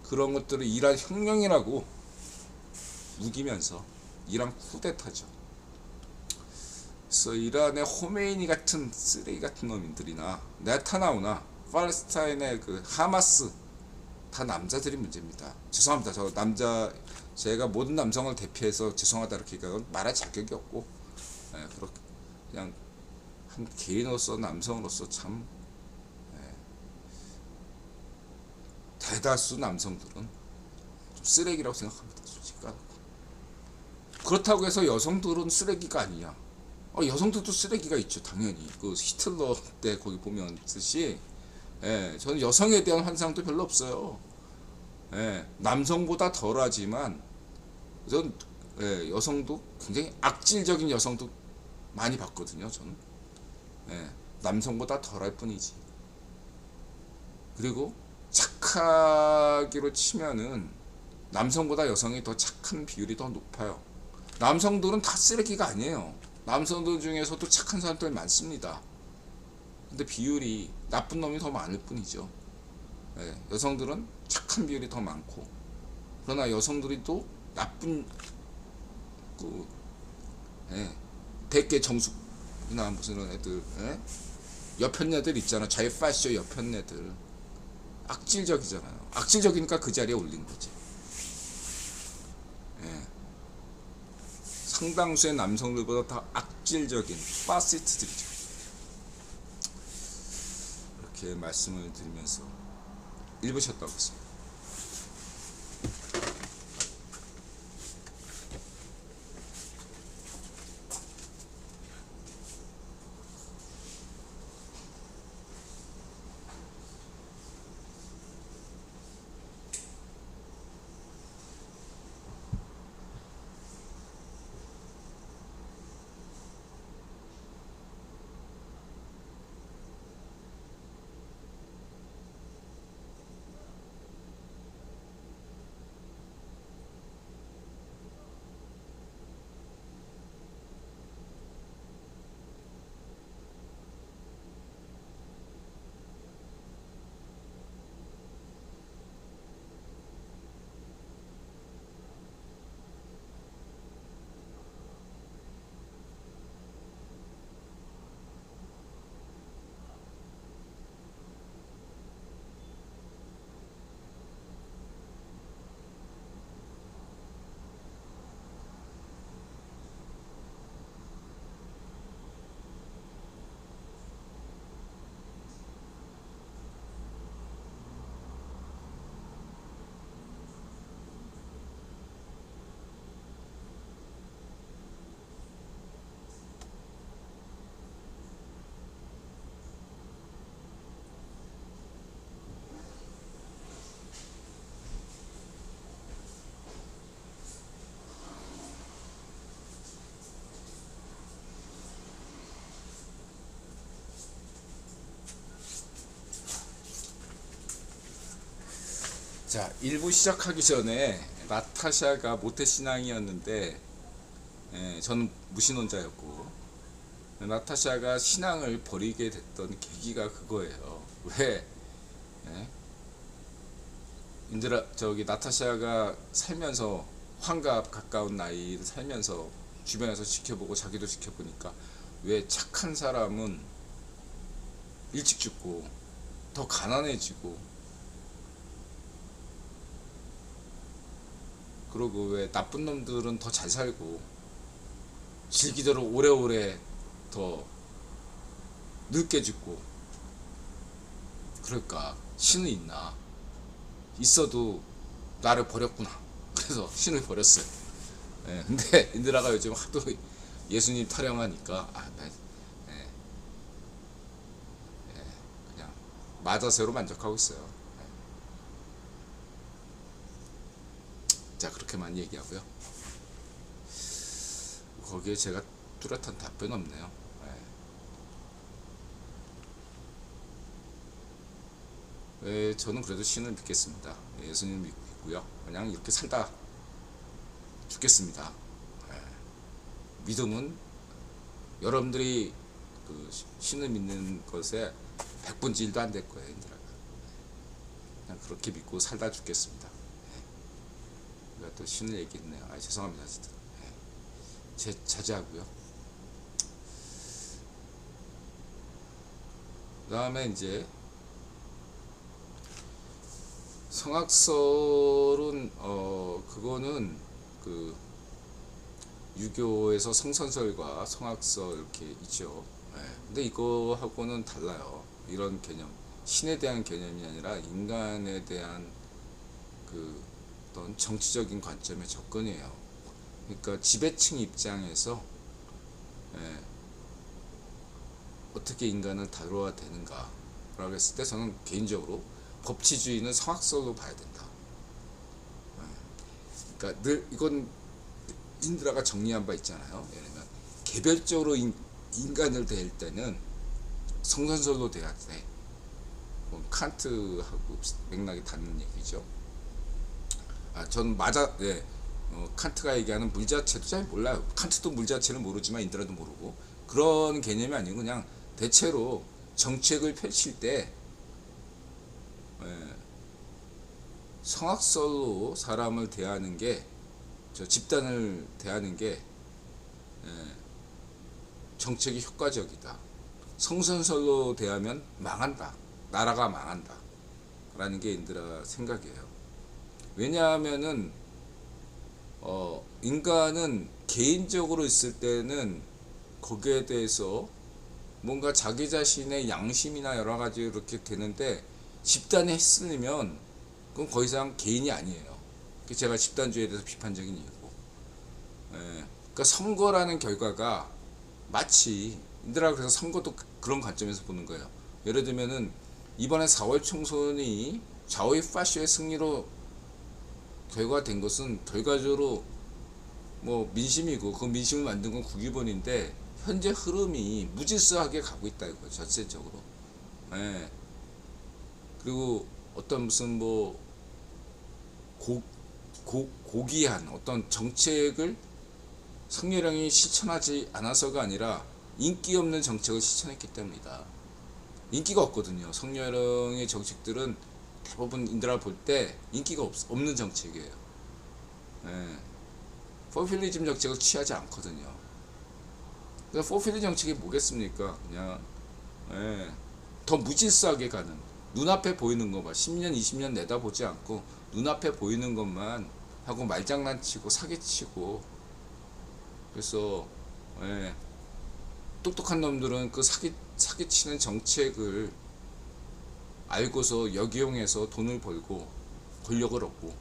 그런 것들을 이란 혁명이라고 우기면서 이란 쿠데타죠. 그래서 이란의 호메이니 같은 쓰레기 같은 놈들이나 네타냐후나 팔레스타인의 그 하마스, 다 남자들이 문제입니다. 죄송합니다. 제가 모든 남성을 대표해서 죄송하다 이렇게 말할 자격이 없고, 그렇게 그냥 한 개인으로서, 남성으로서 참, 대다수 남성들은 좀 쓰레기라고 생각합니다. 솔직히 까놓고. 그렇다고 해서 여성들은 쓰레기가 아니야. 여성들도 쓰레기가 있죠, 당연히. 그 히틀러 때 거기 보면 있듯이, 저는 여성에 대한 환상도 별로 없어요. 남성보다 덜하지만 전 여성도 굉장히 악질적인 여성도 많이 봤거든요. 저는 남성보다 덜할 뿐이지. 그리고 착하기로 치면은 남성보다 여성이 더 착한 비율이 더 높아요. 남성들은 다 쓰레기가 아니에요. 남성들 중에서도 착한 사람들 많습니다. 근데 비율이 나쁜 놈이 더 많을 뿐이죠. 예, 여성들은 착한 비율이 더 많고, 그러나 여성들이 또 나쁜 그 예, 대개 정숙이나 무슨 이런 애들, 예? 여편네들 있잖아. 자유파쇼 여편네들 악질적이잖아요. 악질적이니까 그 자리에 올린 거지. 예. 상당수의 남성들보다 더 악질적인 파시스트들이죠. 이렇게 말씀을 드리면서 1부 쉬었다 오겠습니다. 자, 1부 시작하기 전에 나타샤가 모태신앙이었는데, 예, 저는 무신론자였고, 나타샤가 신앙을 버리게 됐던 계기가 그거예요. 왜? 예? 인드라 저기 나타샤가 살면서 환갑 가까운 나이를 살면서 주변에서 지켜보고 자기도 지켜보니까, 왜 착한 사람은 일찍 죽고 더 가난해지고, 그리고 왜 나쁜 놈들은 더 잘 살고 질기대로 오래오래 더 늙게 죽고, 그럴까? 신은 있나? 있어도 나를 버렸구나. 그래서 신을 버렸어요. 예, 근데 인드라가 요즘 하도 예수님 타령하니까 예, 그냥 마자세로 만족하고 있어요. 자, 그렇게만 얘기하고요. 거기에 제가 뚜렷한 답변 없네요. 저는 그래도 신을 믿겠습니다. 예수님 믿고 있고요. 그냥 이렇게 살다 죽겠습니다. 믿음은 여러분들이 그 신을 믿는 것에 100분의 1도 안 될 거예요. 인드라가 그냥 그렇게 믿고 살다 죽겠습니다. 제가 또 신을 얘기했네요. 죄송합니다. 진짜. 자제하고요. 그 다음에 이제 성악설은 그거는 그 유교에서 성선설과 성악설 이렇게 있죠. 근데 이거하고는 달라요. 이런 개념, 신에 대한 개념이 아니라 인간에 대한 그 어떤 정치적인 관점의 접근이에요. 그러니까 지배층 입장에서 어떻게 인간을 다루어야 되는가라고 했을 때, 저는 개인적으로 법치주의는 성악설로 봐야 된다. 그러니까 늘 이건 인드라가 정리한 바 있잖아요. 예를 들면 개별적으로 인간을 대할 때는 성선설로 대해야 돼. 칸트하고 맥락이 닿는 얘기죠. 전 칸트가 얘기하는 물 자체도 잘 몰라요. 칸트도 물 자체는 모르지만 인드라도 모르고, 그런 개념이 아니고 그냥 대체로 정책을 펼칠 때 성악설로 사람을 대하는 게, 저 집단을 대하는 게 정책이 효과적이다. 성선설로 대하면 망한다. 나라가 망한다. 라는 게 인들아 생각이에요. 왜냐하면은 인간은 개인적으로 있을 때는 거기에 대해서 뭔가 자기 자신의 양심이나 여러 가지 이렇게 되는데, 집단에 휩쓸리면 그건 더 이상 개인이 아니에요. 제가 집단주의에 대해서 비판적인 이유고. 그러니까 선거라는 결과가 마치 인들아, 그래서 선거도 그런 관점에서 보는 거예요. 예를 들면은 이번에 4월 총선이 좌우의 파쇼의 승리로 결과된 것은 결과적으로 뭐 민심이고, 그 민심을 만든 건 국기본인데 현재 흐름이 무질서하게 가고 있다 이거 전체적으로. 그리고 어떤 무슨 뭐 고귀한 어떤 정책을 성렬형이 실천하지 않아서가 아니라 인기 없는 정책을 실천했기 때문이다. 인기가 없거든요. 성렬형의 정책들은 대부분 인들아 볼 때 인기가 없는 정책이에요. 포퓰리즘 정책을 취하지 않거든요. 그러니까 포퓰리즘 정책이 뭐겠습니까? 그냥 더 무질서하게 가는, 눈앞에 보이는 것만 10년 20년 내다보지 않고 눈앞에 보이는 것만 하고 말장난치고 사기치고. 그래서 똑똑한 놈들은 그 사기치는 정책을 알고서 역이용해서 돈을 벌고 권력을 얻고,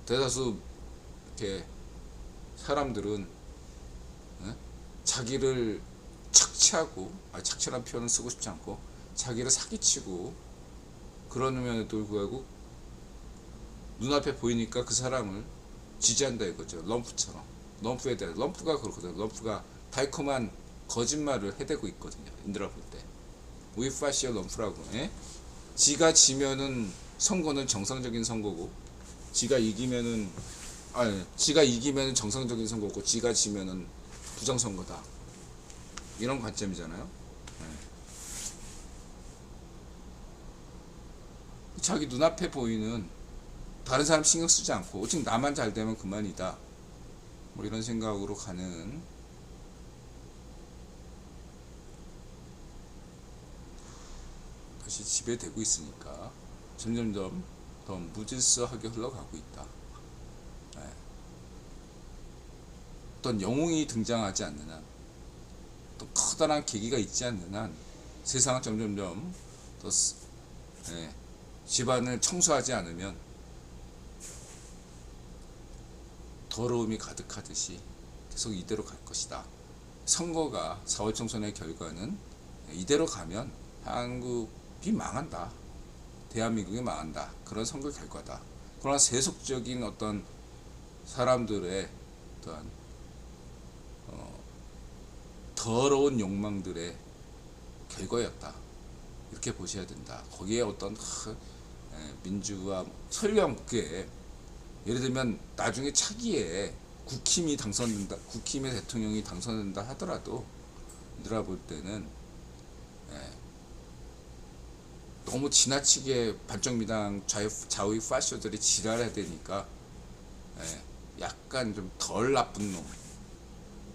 대다수 이렇게 사람들은 자기를 착취하고, 착취라는 표현을 쓰고 싶지 않고 자기를 사기치고, 그러면에도 불구하고 눈앞에 보이니까 그 사람을 지지한다 이거죠. 럼프처럼. 럼프에 대한, 럼프가 그렇거든요. 럼프가 달콤한 거짓말을 해대고 있거든요. 인들아 볼 때. 우이파시어 럼프라고. 지가 지면은 선거는 정상적인 선거고, 지가 이기면은 정상적인 선거고, 지가 지면은 부정선거다. 이런 관점이잖아요. 자기 눈앞에 보이는 다른 사람 신경 쓰지 않고 오직 나만 잘 되면 그만이다. 뭐 이런 생각으로 가는, 다시 지배되고 있으니까 점점점 더 무질서하게 흘러가고 있다. 어떤 영웅이 등장하지 않는 한, 또 커다란 계기가 있지 않는 한 세상은 점점점 더 집안을 청소하지 않으면 더러움이 가득하듯이 계속 이대로 갈 것이다. 선거가 4월 총선의 결과는 이대로 가면 한국이 망한다. 대한민국이 망한다. 그런 선거 결과다. 그러나 세속적인 어떤 사람들의 어떤 더러운 욕망들의 결과였다. 이렇게 보셔야 된다. 거기에 어떤 민주화, 설령 그게 예를 들면 나중에 차기에 국힘이 당선된다, 국힘의 대통령이 당선된다 하더라도 들어 볼 때는 너무 지나치게 반정미당 좌우의 파쇼들이 지랄해야 되니까 약간 좀 덜 나쁜 놈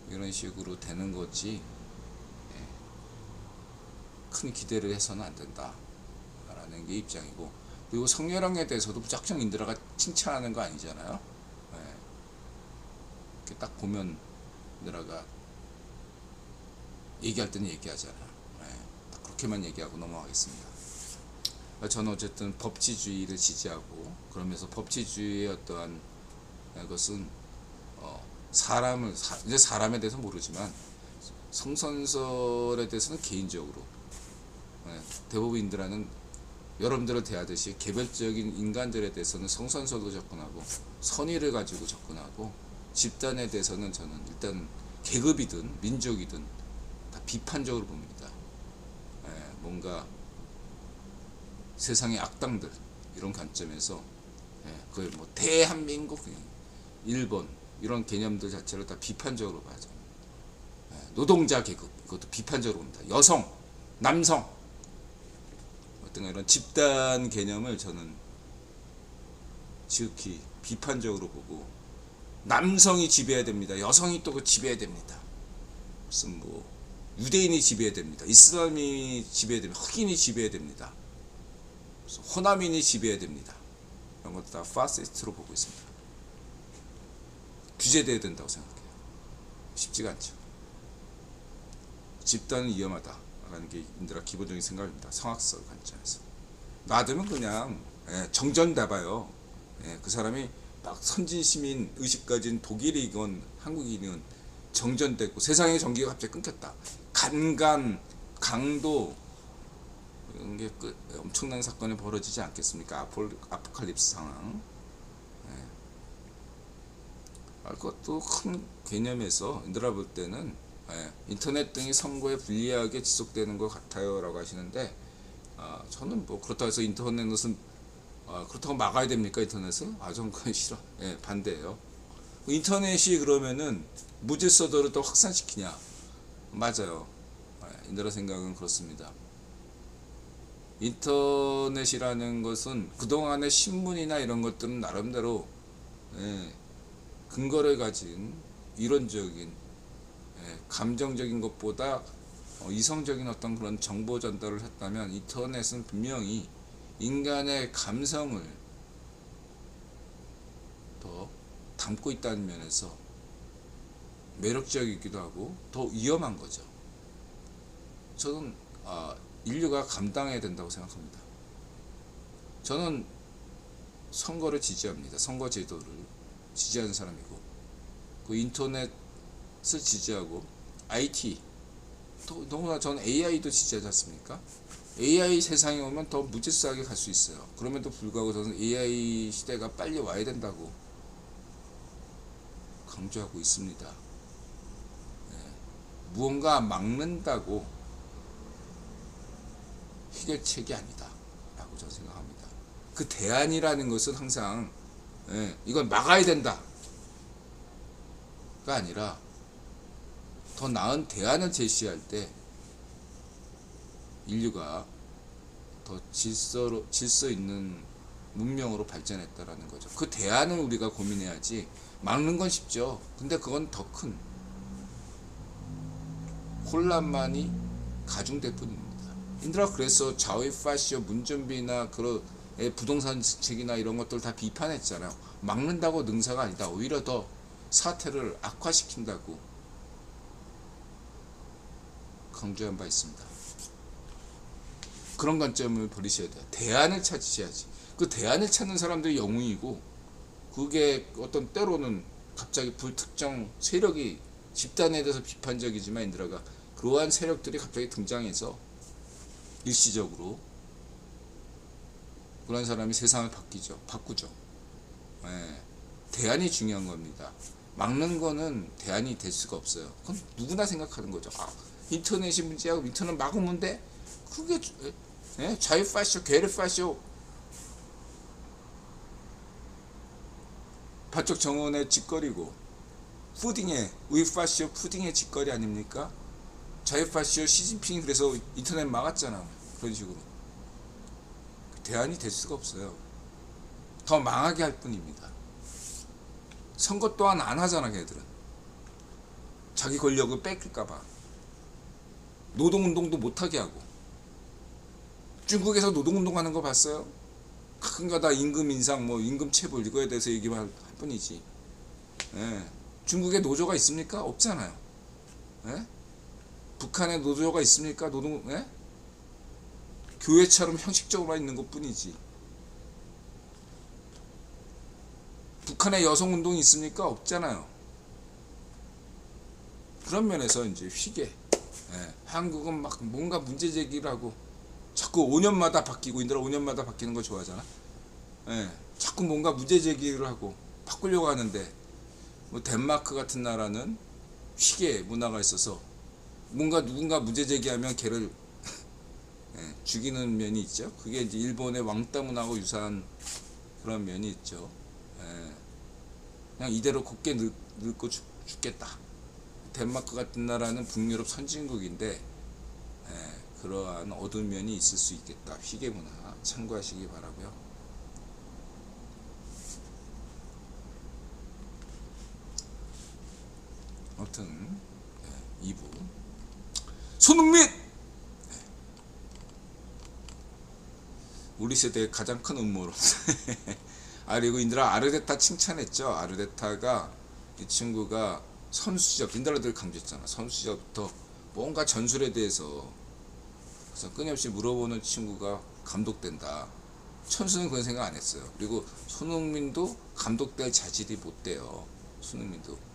이런 식으로 되는 거지, 큰 기대를 해서는 안 된다 라는 게 입장이고, 그리고 성렬형에 대해서도 무작정 인들아가 칭찬하는 거 아니잖아요. 이렇게 딱 보면 인들아가 얘기할 때는 얘기하잖아요. 딱 그렇게만 얘기하고 넘어가겠습니다. 저는 어쨌든 법치주의를 지지하고, 그러면서 법치주의의 어떠한 것은 이제 사람에 대해서 모르지만 성선설에 대해서는 개인적으로 대부분인들은 여러분들을 대하듯이 개별적인 인간들에 대해서는 성선설로 접근하고 선의를 가지고 접근하고, 집단에 대해서는 저는 일단 계급이든 민족이든 다 비판적으로 봅니다. 뭔가 세상의 악당들 이런 관점에서 그걸 뭐 대한민국, 일본 이런 개념들 자체를 다 비판적으로 봐야죠. 노동자 계급 이것도 비판적으로 봅니다. 여성, 남성 어떤 이런 집단 개념을 저는 지극히 비판적으로 보고, 남성이 지배해야 됩니다. 여성이 또 그 지배해야 됩니다. 무슨 뭐 유대인이 지배해야 됩니다. 이슬람이 지배해야 됩니다. 흑인이 지배해야 됩니다. 호남인이 지배해야 됩니다. 이런 것도 다 파시스트로 보고 있습니다. 규제돼야 된다고 생각해요. 쉽지가 않죠. 집단은 위험하다라는 게 인들아 기본적인 생각입니다. 성악설 관점에서. 놔두면 그냥 정전돼봐요. 그 사람이 막 선진시민 의식 가진 독일이건 한국이건 정전됐고, 세상의 전기가 갑자기 끊겼다. 간간, 강도, 이런 게 엄청난 사건이 벌어지지 않겠습니까? 아포칼립스 상황. 그것도 큰 개념에서 인들아 볼 때는 인터넷 등이 선거에 불리하게 지속되는 것 같아요 라고 하시는데, 저는 뭐 그렇다고 해서 인터넷은 그렇다고 막아야 됩니까? 인터넷을? 저는 그건 싫어. 반대예요. 인터넷이 그러면은 무질서도를 더 확산시키냐? 맞아요. 인들아 생각은 그렇습니다. 인터넷이라는 것은 그동안의 신문이나 이런 것들은 나름대로 근거를 가진 이론적인, 감정적인 것보다 이성적인 어떤 그런 정보 전달을 했다면, 인터넷은 분명히 인간의 감성을 더 담고 있다는 면에서 매력적이기도 하고 더 위험한 거죠. 저는 인류가 감당해야 된다고 생각합니다. 저는 선거를 지지합니다. 선거 제도를 지지하는 사람이고, 그 인터넷을 지지하고, IT, 너무나 저는 AI도 지지하지 않습니까? AI 세상에 오면 더 무질서하게 갈 수 있어요. 그럼에도 불구하고 저는 AI 시대가 빨리 와야 된다고 강조하고 있습니다. 무언가 막는다고 해결책이 아니다 라고 저는 생각합니다. 그 대안이라는 것은 항상 이건 막아야 된다 가 아니라, 더 나은 대안을 제시할 때 인류가 더 질서 있는 문명으로 발전했다라는 거죠. 그 대안을 우리가 고민해야지, 막는 건 쉽죠. 근데 그건 더 큰 혼란만이 가중될 뿐입니다. 인들아 그래서 좌우 파시오, 문준비나 그런 부동산 정책이나 이런 것들 다 비판했잖아요. 막는다고 능사가 아니다. 오히려 더 사태를 악화시킨다고 강조한 바 있습니다. 그런 관점을 버리셔야 돼요. 대안을 찾으셔야지. 그 대안을 찾는 사람들이 영웅이고, 그게 어떤 때로는 갑자기 불특정 세력이, 집단에 대해서 비판적이지만 인들아가 그러한 세력들이 갑자기 등장해서 일시적으로 그런 사람이 세상을 바꾸죠. 대안이 중요한 겁니다. 막는 거는 대안이 될 수가 없어요. 그건 누구나 생각하는 거죠. 인터넷이 문제야. 인터넷 막으면 돼? 그게 자유 파쇼, 괴뢰 파쇼, 바쪽 정원의 짓거리고, 푸딩의 우유 파쇼, 푸딩의 짓거리 아닙니까? 자유 파쇼, 시진핑이 그래서 인터넷 막았잖아. 그런 식으로 대안이 될 수가 없어요. 더 망하게 할 뿐입니다. 선거 또한 안 하잖아. 걔들은 자기 권력을 뺏길까봐 노동운동도 못하게 하고. 중국에서 노동운동 하는 거 봤어요? 가끔가다 임금 인상, 뭐 임금 체불 이거에 대해서 얘기만 할 뿐이지. 중국에 노조가 있습니까? 없잖아요. 북한에 노조가 있습니까? 교회처럼 형식적으로만 있는 것 뿐이지. 북한에 여성운동이 있습니까? 없잖아요. 그런 면에서 이제 휘게, 한국은 막 뭔가 문제 제기를 하고, 자꾸 5년마다 바뀌고, 인들아 5년마다 바뀌는 거 좋아하잖아. 자꾸 뭔가 문제 제기를 하고 바꾸려고 하는데, 뭐 덴마크 같은 나라는 휘게 문화가 있어서 뭔가 누군가 문제 제기하면 걔를 죽이는 면이 있죠. 그게 이제 일본의 왕따 문화하고 유사한 그런 면이 있죠. 그냥 이대로 곱게 늙고 죽겠다. 덴마크 같은 나라는 북유럽 선진국인데, 그러한 어두운 면이 있을 수 있겠다. 휘게 문화 참고하시기 바라고요. 하여튼 2부 손흥민 우리 세대의 가장 큰 음모론. 그리고 인드라 아르테타 칭찬했죠. 아르테타가 이 친구가 선수 시절 인드라들 강조했잖아. 선수 시절부터 뭔가 전술에 대해서 그래서 끊임없이 물어보는 친구가 감독된다. 천수는 그런 생각 안 했어요. 그리고 손흥민도 감독될 자질이 못 돼요. 손흥민도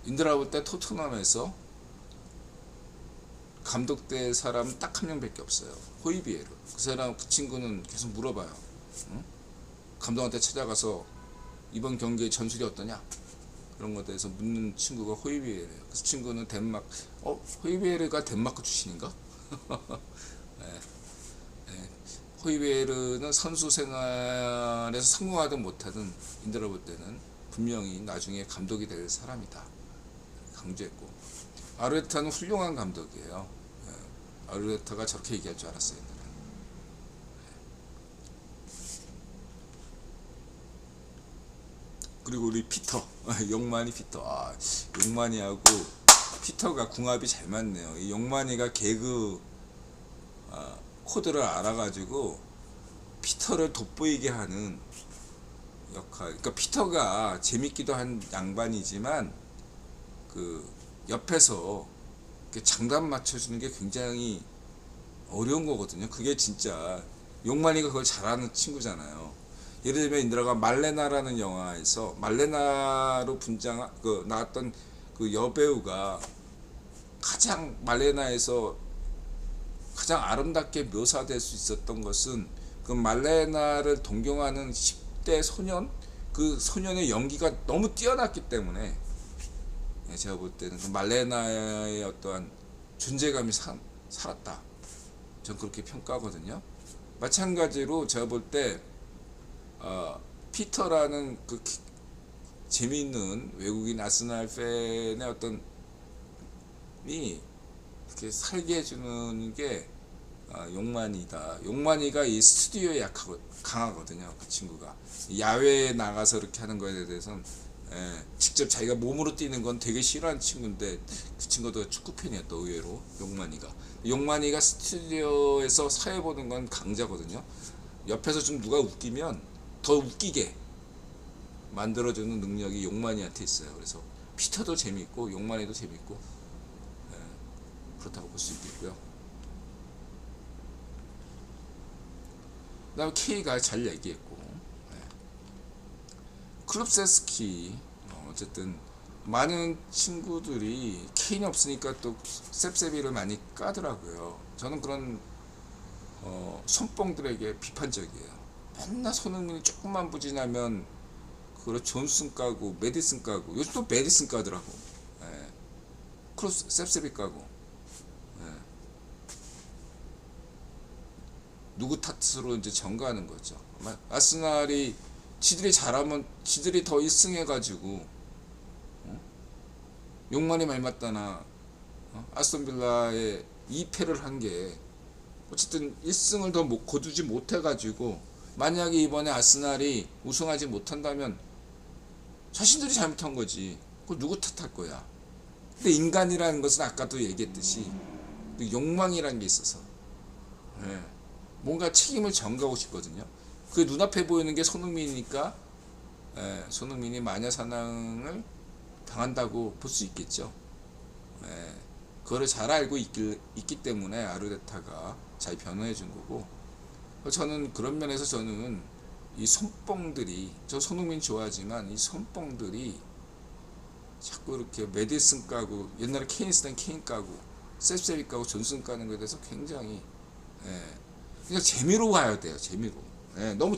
인드라 볼 때 토트넘에서 감독될 사람은 딱 한 명밖에 없어요. 호이비에르. 그 사람 그 친구는 계속 물어봐요. 응? 감독한테 찾아가서 이번 경기의 전술이 어떠냐? 그런 것에 대해서 묻는 친구가 호이비에르예요. 그 친구는 덴마크. 호이비에르가 덴마크 출신인가? 네. 네. 호이비에르는 선수 생활에서 성공하든 못하든 인드라 볼 때는 분명히 나중에 감독이 될 사람이다. 강조했고 아르테타는 훌륭한 감독이에요. 아르테타가 저렇게 얘기할 줄 알았어요. 그리고 우리 피터 용만이 피터 용만이하고 피터가 궁합이 잘 맞네요. 이 용만이가 개그 코드를 알아가지고 피터를 돋보이게 하는 역할. 그러니까 피터가 재밌기도 한 양반이지만 그 옆에서 장단 맞춰주는 게 굉장히 어려운 거거든요. 그게 진짜 용만이가 그걸 잘하는 친구잖아요. 예를 들면 인드라가 말레나라는 영화에서 말레나로 나왔던 그 여배우가 가장 말레나에서 가장 아름답게 묘사될 수 있었던 것은 그 말레나를 동경하는 10대 소년, 그 소년의 연기가 너무 뛰어났기 때문에 제가 볼 때는 그 말레나의 어떠한 존재감이 살았다. 전 그렇게 평가하거든요. 마찬가지로 제가 볼 때 피터라는 그 재미있는 외국인 아스날 팬의 어떤 이렇게 살게 해주는 게 용만이다. 용만이가 이 스튜디오에 강하거든요. 그 친구가 야외에 나가서 이렇게 하는 거에 대해서는 직접 자기가 몸으로 뛰는 건 되게 싫어하는 친구인데 그 친구도 축구 팬이었다. 의외로 용만이가 스튜디오에서 사회 보는 건 강자거든요. 옆에서 좀 누가 웃기면 더 웃기게 만들어주는 능력이 용만이한테 있어요. 그래서 피터도 재밌고 용만이도 재밌고 그렇다고 볼 수 있겠고요. 그 다음에 K가 잘 얘기했고 클룹세스키 어쨌든 많은 친구들이 K는 없으니까 또 셉셉이를 많이 까더라고요. 저는 그런 손뻥들에게 비판적이에요. 맨날 손흥민이 조금만 부진하면 그걸 존슨 까고 메디슨 까고 요즘 또 메디슨 까더라고. 크로스 셉셉이 까고 누구 탓으로 이제 전가하는 거죠. 아스날이 지들이 잘하면 지들이 더 1승 해가지고 욕만이 많이 맞다나 아스톤빌라에 2패를 한 게 어쨌든 1승을 더 거두지 못해가지고 만약에 이번에 아스날이 우승하지 못한다면 자신들이 잘못한 거지. 그걸 누구 탓할 거야. 근데 인간이라는 것은 아까도 얘기했듯이 욕망이라는 게 있어서 뭔가 책임을 전가하고 싶거든요. 그 눈앞에 보이는 게 손흥민이니까 손흥민이 마녀사냥을 당한다고 볼 수 있겠죠. 그거를 잘 알고 있기 때문에 아르테타가 잘 변호해 준 거고, 저는 그런 면에서 저는 이 손뻥들이, 저 손흥민 좋아하지만 이 손뻥들이 자꾸 이렇게 메디슨 까고 옛날에 케인 있을 땐 케인 까고 셉셉이 까고 존슨 까는 거에 대해서 굉장히 그냥 재미로 가야 돼요. 재미로. 너무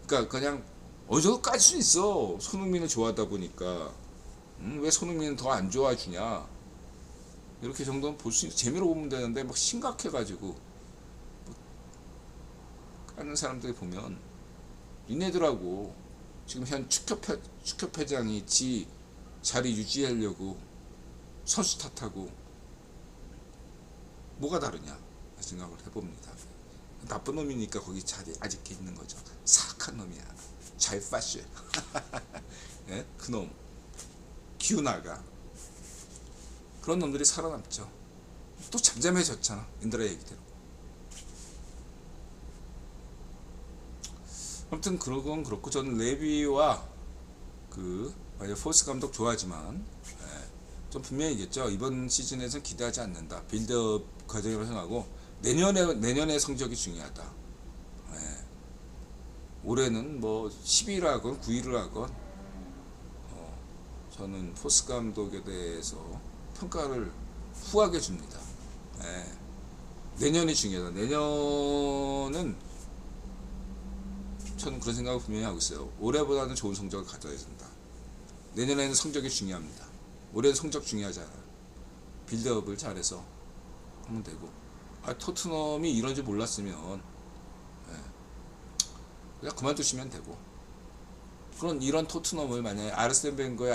그러니까 그냥 어느 정도 깔 수 있어. 손흥민을 좋아하다 보니까 왜 손흥민은 더 안 좋아주냐 이렇게 정도는 볼 수 있어. 재미로 보면 되는데 막 심각해가지고 까는 사람들이 보면 니네들하고 지금 현 축협회장이 지 자리 유지하려고 선수 탓하고 뭐가 다르냐 생각을 해봅니다. 나쁜 놈이니까 거기 자리 아직 있는 거죠. 사악한 놈이야. 잘 빠쉬. 예? 그놈 기우나가 그런 놈들이 살아남죠. 또 잠잠해졌잖아. 인드라 얘기대로. 아무튼 그러건 그렇고 저는 레비와 만약 포스 감독 좋아하지만 좀 분명히겠죠. 이번 시즌에서는 기대하지 않는다. 빌드업 과정이라고 생각하고 내년의 성적이 중요하다. 올해는 뭐 10위를 하건 9위를 하건 저는 포스 감독에 대해서 평가를 후하게 줍니다. 내년이 중요하다. 내년은 저는 그런 생각을 분명히 하고 있어요. 올해보다는 좋은 성적을 가져야 된다. 내년에는 성적이 중요합니다. 올해는 성적 중요하지 않아요. 빌드업을 잘해서 하면 되고. 토트넘이 이런 줄 몰랐으면 그냥 그만두시면 되고. 이런 토트넘을 만약에 아르센 벵거의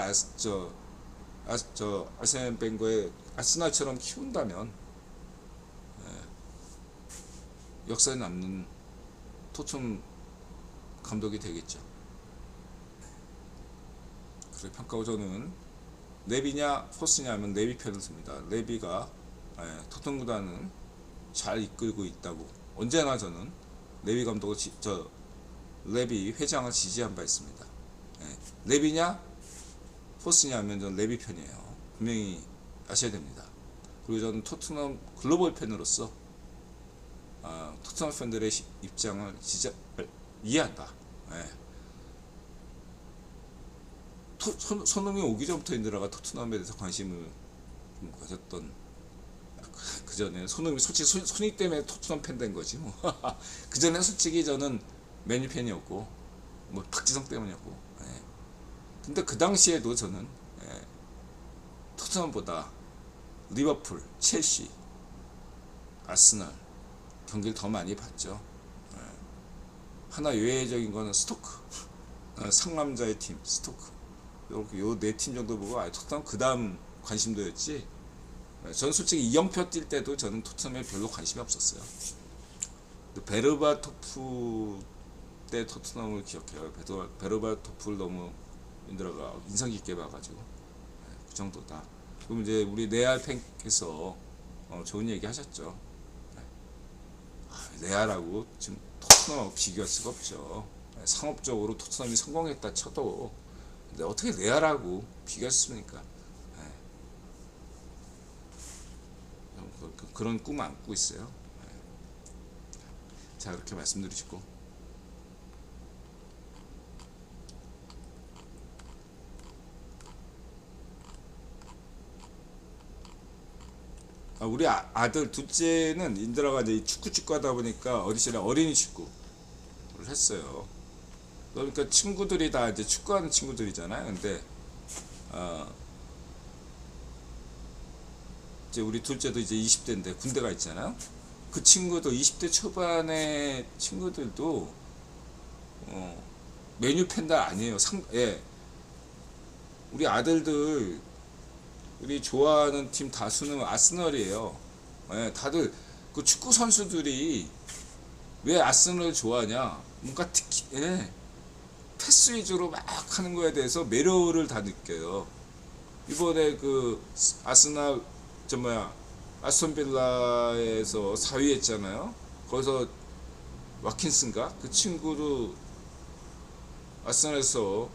아르센 벵거의 아스날처럼 키운다면 역사에 남는 토트넘 감독이 되겠죠. 그래 평가하고 저는 레비냐 포스냐 하면 레비 편을 씁니다. 레비가 토트넘 구단을 잘 이끌고 있다고 언제나 저는 레비 감독을 레비 회장을 지지한 바 있습니다. 레비냐 포스냐 하면 저는 레비 편이에요. 분명히 아셔야 됩니다. 그리고 저는 토트넘 글로벌 팬으로서 토트넘 팬들의 입장을 진짜 이해한다. 손흥민이 오기 전부터 인드라가 토트넘에 대해서 관심을 좀 가졌던 그 전에 손흥민 솔직히 손익 때문에 토트넘 팬 된 거지 뭐. 그 전에 솔직히 저는 맨유 팬이었고 뭐 박지성 때문이었고. 근데 그 당시에도 저는 토트넘보다 리버풀, 첼시, 아스널 경기를 더 많이 봤죠. 하나 예외적인 거는 스토크, 상남자의 팀 스토크. 이렇게 요 네 팀 정도 보고 토트넘 그 다음 관심도였지. 저는 솔직히 이영표 뛸 때도 저는 토트넘에 별로 관심이 없었어요. 베르바토프 때 토트넘을 기억해요. 베르바토프를 너무 인드라가 인상 깊게 봐가지고 그 정도다. 그럼 이제 우리 레알 팬께서 좋은 얘기 하셨죠. 레알하고 지금 토트넘하고 비교할 수가 없죠. 상업적으로 토트넘이 성공했다 쳐도 근데 어떻게 레알하고 비교했습니까? 그런 꿈을 안고 있어요. 자 그렇게 말씀드리시고 우리 아들 둘째는 인드라가 이제 축구 하다 보니까 어디시나 어린이 축구를 했어요. 그러니까 친구들이 다 이제 축구하는 친구들이잖아요. 근데 이제 우리 둘째도 이제 20대인데 군대가 있잖아요. 그 친구도 20대 초반의 친구들도 메뉴 팬들 아니에요. 우리 아들들 우리 좋아하는 팀 다수는 아스널이에요. 다들 그 축구 선수들이 왜 아스널을 좋아하냐? 뭔가 특히 패스 위주로 막 하는 거에 대해서 매력을 다 느껴요. 이번에 그 아스널 아스톤 빌라에서 4위 했잖아요. 거기서 와킨슨가 그 친구도 아스널에서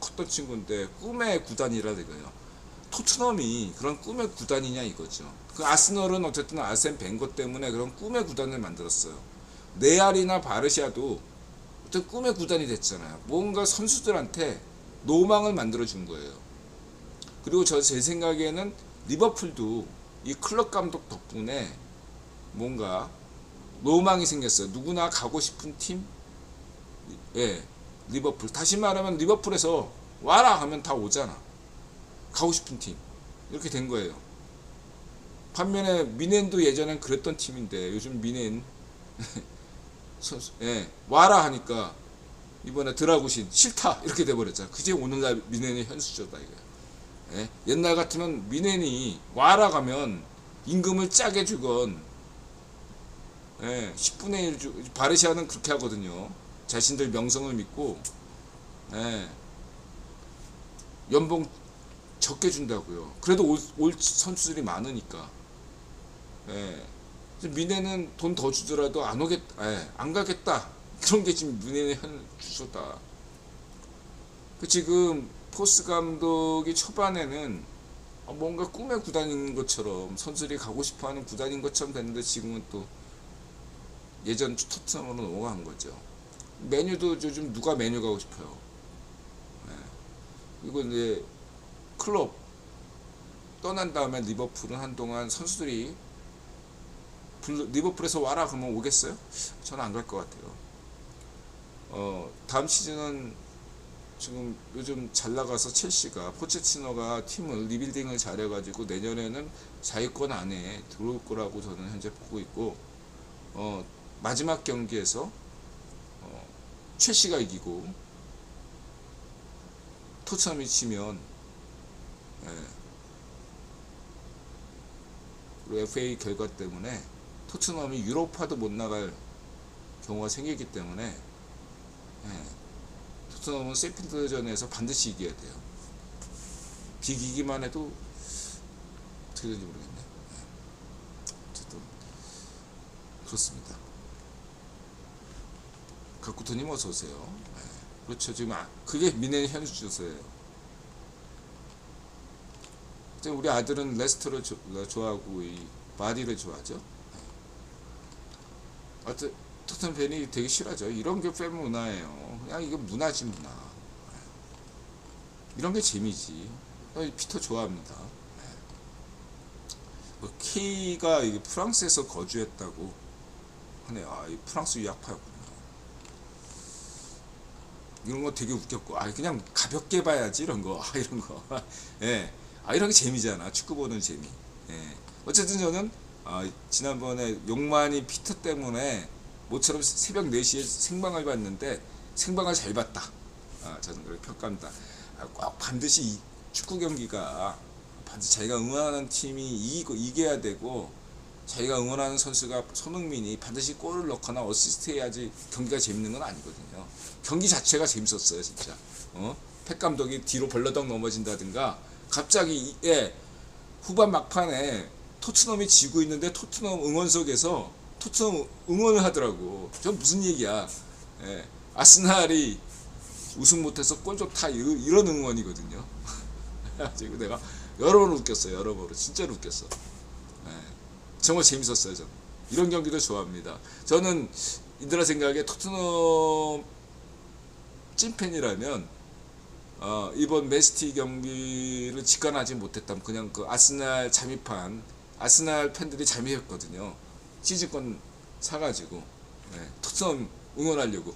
컸던 친구인데 꿈의 구단이라 이거예요. 토트넘이 그런 꿈의 구단이냐 이거죠. 그 아스널은 어쨌든 아센 벵거 때문에 그런 꿈의 구단을 만들었어요. 레알이나 바르샤도 어떤 꿈의 구단이 됐잖아요. 뭔가 선수들한테 로망을 만들어 준 거예요. 그리고 제 생각에는 리버풀도 이 클럽 감독 덕분에 뭔가 로망이 생겼어요. 누구나 가고 싶은 팀, 리버풀. 다시 말하면 리버풀에서 와라 하면 다 오잖아. 가고 싶은 팀 이렇게 된 거예요. 반면에 미넨도 예전엔 그랬던 팀인데 요즘 미넨 와라 하니까 이번에 드라구신 싫다 이렇게 돼버렸잖아. 그게 오늘날 미넨의 현수조다 이거야. 옛날 같으면 미넨이 와라 가면 임금을 짜게 주건 10분의 1 바르시아는 그렇게 하거든요. 자신들 명성을 믿고 연봉 적게 준다고요. 그래도 올 선수들이 많으니까. 예. 미네는 돈 더 주더라도 안 오겠다, 예, 안 가겠다. 그런 게 지금 미네의 현 주소다. 그 지금 포스 감독이 초반에는 뭔가 꿈의 구단인 것처럼 선수들이 가고 싶어하는 구단인 것처럼 됐는데 지금은 또 예전 토트넘으로 넘어간 거죠. 메뉴도 요즘 누가 메뉴 가고 싶어요. 예. 그리고 이제 클럽 떠난 다음에 리버풀은 한동안 선수들이 리버풀에서 와라 그러면 오겠어요? 저는 안 갈 것 같아요. 다음 시즌은 지금 요즘 잘 나가서 첼시가 포체티노가 팀을 리빌딩을 잘해가지고 내년에는 자위권 안에 들어올 거라고 저는 현재 보고 있고, 마지막 경기에서 첼시가 이기고 토트넘이 치면, 예, 그리고 FA 결과 때문에 토트넘이 유로파도 못 나갈 경우가 생기기 때문에, 예, 토트넘은 세필드전에서 반드시 이겨야 돼요. 비기기만 해도 어떻게 되는지 모르겠네. 예. 어쨌든 그렇습니다. 각구토님 어서 오세요. 예. 그렇죠. 지금 그게 미네 현주 주소예요. 우리 아들은 레스터를 좋아하고 이 바디를 좋아하죠. 하여튼 토트넘 팬이 되게 싫어하죠. 이런 게 팬 문화예요. 그냥 이거 문화지 문화. 이런 게 재미지. 피터 좋아합니다. K가 프랑스에서 거주했다고 하네요. 이 프랑스 유학파였구나. 이런 거 되게 웃겼고, 그냥 가볍게 봐야지 이런 거. 이런 거. 예. 이런 게 재미잖아. 축구 보는 재미. 예. 어쨌든 저는 지난번에 용만이 피터 때문에 모처럼 새벽 4시에 생방을 봤는데 생방을 잘 봤다. 저는 그렇게 평가합니다. 꼭 반드시 이 축구 경기가 반드시 자기가 응원하는 팀이 이겨야 되고, 자기가 응원하는 선수가 손흥민이 반드시 골을 넣거나 어시스트 해야지 경기가 재밌는 건 아니거든요. 경기 자체가 재밌었어요, 진짜. 펩 감독이 뒤로 벌러덩 넘어진다든가, 갑자기 후반 막판에 토트넘이 지고 있는데 토트넘 응원석에서 토트넘 응원을 하더라고. 저 무슨 얘기야. 예. 아스날이 우승 못해서 골 좋다 이런 응원이거든요. 지금 내가 여러 번 웃겼어요. 여러 번 진짜로 웃겼어. 예. 정말 재밌었어요. 저는 이런 경기도 좋아합니다. 저는 인들아 생각에 토트넘 찐팬이라면 이번 맨시티 경기를 직관하지 못했다면 그냥 그 아스날 잠입한 아스날 팬들이 잠입했거든요. 시즌권 사가지고 토트넘 응원하려고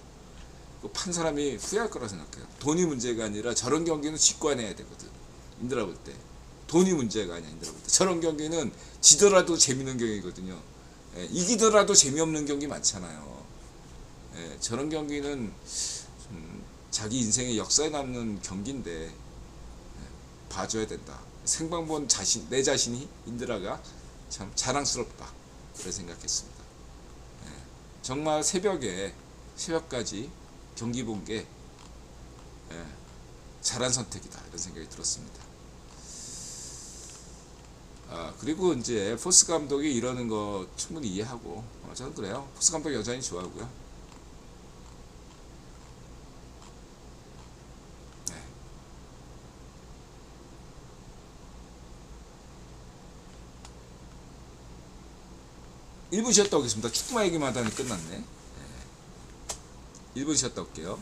판 사람이 후회할 거라 생각해요. 돈이 문제가 아니라 저런 경기는 직관해야 되거든. 인들아 볼 때 돈이 문제가 아니야. 인들아 볼 때 저런 경기는 지더라도 재밌는 경기거든요. 이기더라도 재미없는 경기 많잖아요. 저런 경기는 자기 인생의 역사에 남는 경기인데 봐줘야 된다. 생방 본 내 자신이 인드라가 참 자랑스럽다. 그렇게 생각했습니다. 정말 새벽까지 경기 본 게 잘한 선택이다. 이런 생각이 들었습니다. 그리고 이제 포스 감독이 이러는 거 충분히 이해하고, 저는 그래요. 포스 감독 여전히 좋아하고요. 네. 1분 쉬었다 오겠습니다. 축구만 얘기만 하다니 끝났네. 1분 쉬었다 올게요.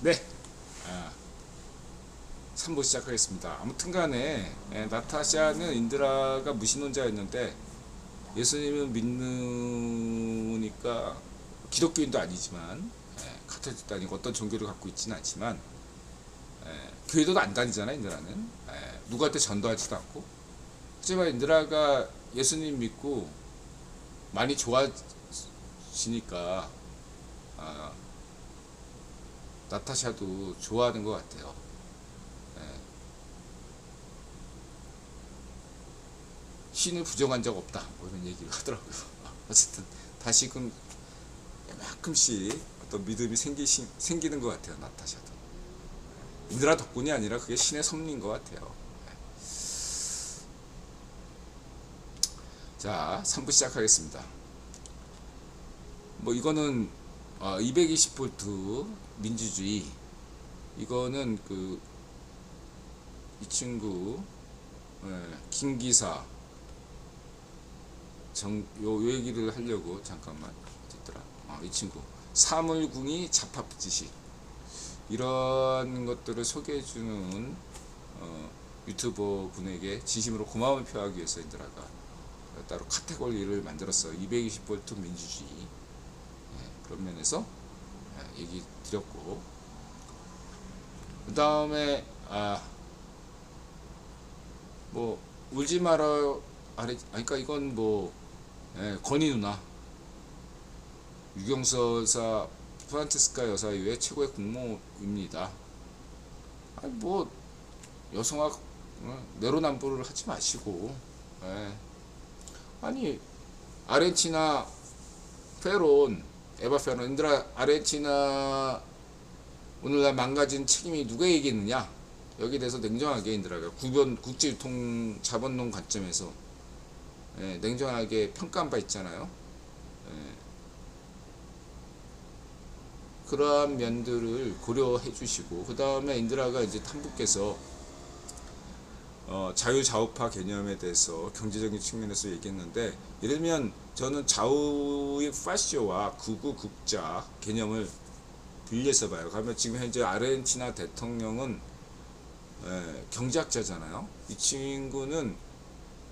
네, 3부 시작하겠습니다. 아무튼 간에 나타샤는 인드라가 무신론자였는데 예수님을 믿으니까 기독교인도 아니지만 카톨릭도 아니고 어떤 종교를 갖고 있지는 않지만 교회도 안 다니잖아. 인드라는 누구한테 전도하지도 않고. 하지만 인드라가 예수님 믿고 많이 좋아지니까 나타샤도 좋아하는 것 같아요. 신을 부정한 적 없다, 뭐 이런 얘기를 하더라고요. 어쨌든 다시금 이만큼씩 어떤 믿음이 생기는 것 같아요. 나타샤도 인드라 덕분이 아니라 그게 신의 섭리인 것 같아요. 자, 3부 시작하겠습니다. 뭐 이거는 220V 민주주의, 이거는 이 친구 김기사 요 얘기를 하려고 잠깐만 됐더라. 이 친구 사물궁이 자파지식, 이런 것들을 소개해주는 유튜버 분에게 진심으로 고마움을 표하기 위해서 인드라가 따로 카테고리를 만들었어요. 220V 민주주의. 그런 면에서 얘기 드렸고, 그 다음에 뭐 울지 마라 그러니까 이건 뭐 건희 누나, 유경수 여사, 프란체스카 여사 이후에 최고의 국모입니다. 뭐 여성학 내로남불을 하지 마시고, 아니 아르헨티나 페론, 에바 페론, 인드라 아르헨티나 오늘날 망가진 책임이 누구에게있느냐, 여기에 대해서 냉정하게 인드라가 국제유통 자본론 관점에서 냉정하게 평가한 바 있잖아요. 그러한 면들을 고려해 주시고, 그 다음에 인드라가 이제 탐북께서 자유좌우파 개념에 대해서 경제적인 측면에서 얘기했는데, 예를 들면 저는 좌우의 파시오와 극우 극자 개념을 빌려서 봐요. 그러면 지금 현재 아르헨티나 대통령은 경제학자잖아요. 이 친구는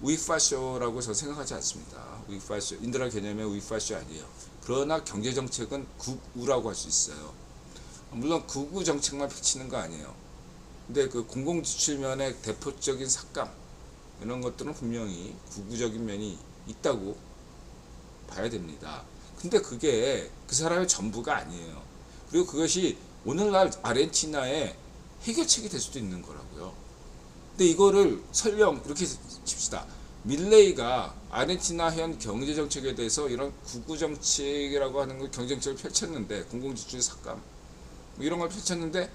우익파쇼라고 저는 생각하지 않습니다. 우익파쇼, 인드라 개념의 우익파쇼 아니에요. 그러나 경제정책은 극우라고 할 수 있어요. 물론 극우 정책만 펼치는 거 아니에요. 근데 그 공공지출면의 대표적인 삭감, 이런 것들은 분명히 극우적인 면이 있다고 봐야 됩니다. 근데 그게 그 사람의 전부가 아니에요. 그리고 그것이 오늘날 아르헨티나의 해결책이 될 수도 있는 거라고요. 근데 이거를 설령 이렇게 칩시다. 밀레이가 아르헨티나 현 경제정책에 대해서 이런 극우정책이라고 하는 걸 경제정책을 펼쳤는데, 공공지출 삭감 뭐 이런 걸 펼쳤는데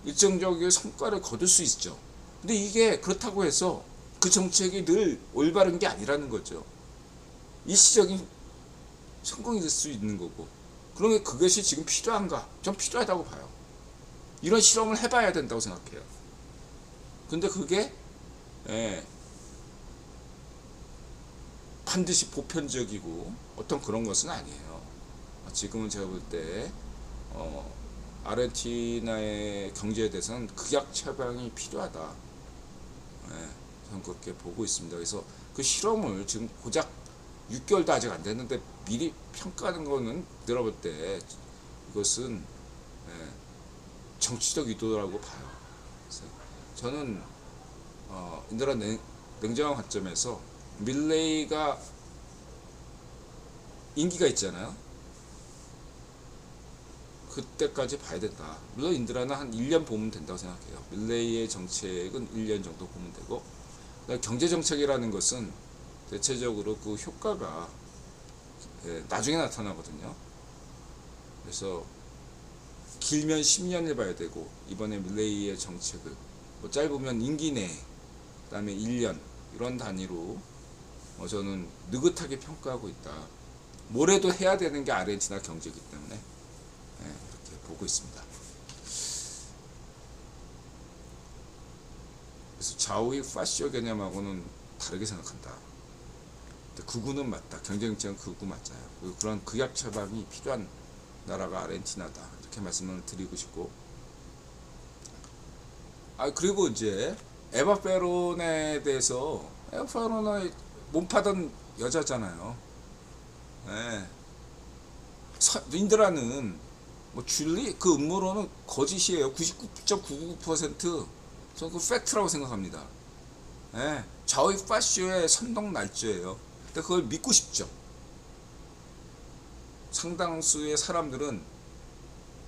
일정적인 성과를 거둘 수 있죠. 근데 이게 그렇다고 해서 그 정책이 늘 올바른 게 아니라는 거죠. 일시적인 성공이 될 수 있는 거고, 그러면 그것이 지금 필요한가? 전 필요하다고 봐요. 이런 실험을 해봐야 된다고 생각해요. 근데 그게 반드시 보편적이고 어떤 그런 것은 아니에요. 지금은 제가 볼 때 아르헨티나의 경제에 대해서는 극약 처방이 필요하다. 저는 그렇게 보고 있습니다. 그래서 그 실험을 지금 고작 6개월도 아직 안 됐는데 미리 평가하는 거는 내가 볼 때 이것은 정치적 의도라고 봐요. 그래서 저는 인드라 냉정한 관점에서 밀레이가 인기가 있잖아요. 그때까지 봐야 된다. 물론 인드라는 한 1년 보면 된다고 생각해요. 밀레이의 정책은 1년 정도 보면 되고, 경제정책이라는 것은 대체적으로 그 효과가 나중에 나타나거든요. 그래서 길면 10년을 봐야 되고, 이번에 밀레이의 정책을 뭐 짧으면 임기 내, 그 다음에 1년 이런 단위로 저는 느긋하게 평가하고 있다. 뭐래도 해야 되는 게 아르헨티나 경제이기 때문에 이렇게 보고 있습니다. 그래서 좌우의 파시오 개념하고는 다르게 생각한다. 극우는 맞다. 경제정책은 극우 맞아요. 그런 극약 처방이 필요한 나라가 아르헨티나다. 이렇게 말씀을 드리고 싶고, 그리고 이제 에바 페론에 대해서, 에바 페론의 몸파던 여자잖아요. 예. 인드라는 뭐 줄리 그 음모론은 거짓이에요. 99.999%. 저는 그 팩트라고 생각합니다. 예. 좌우의 파쇼의 선동 날조예요. 근데 그걸 믿고 싶죠. 상당수의 사람들은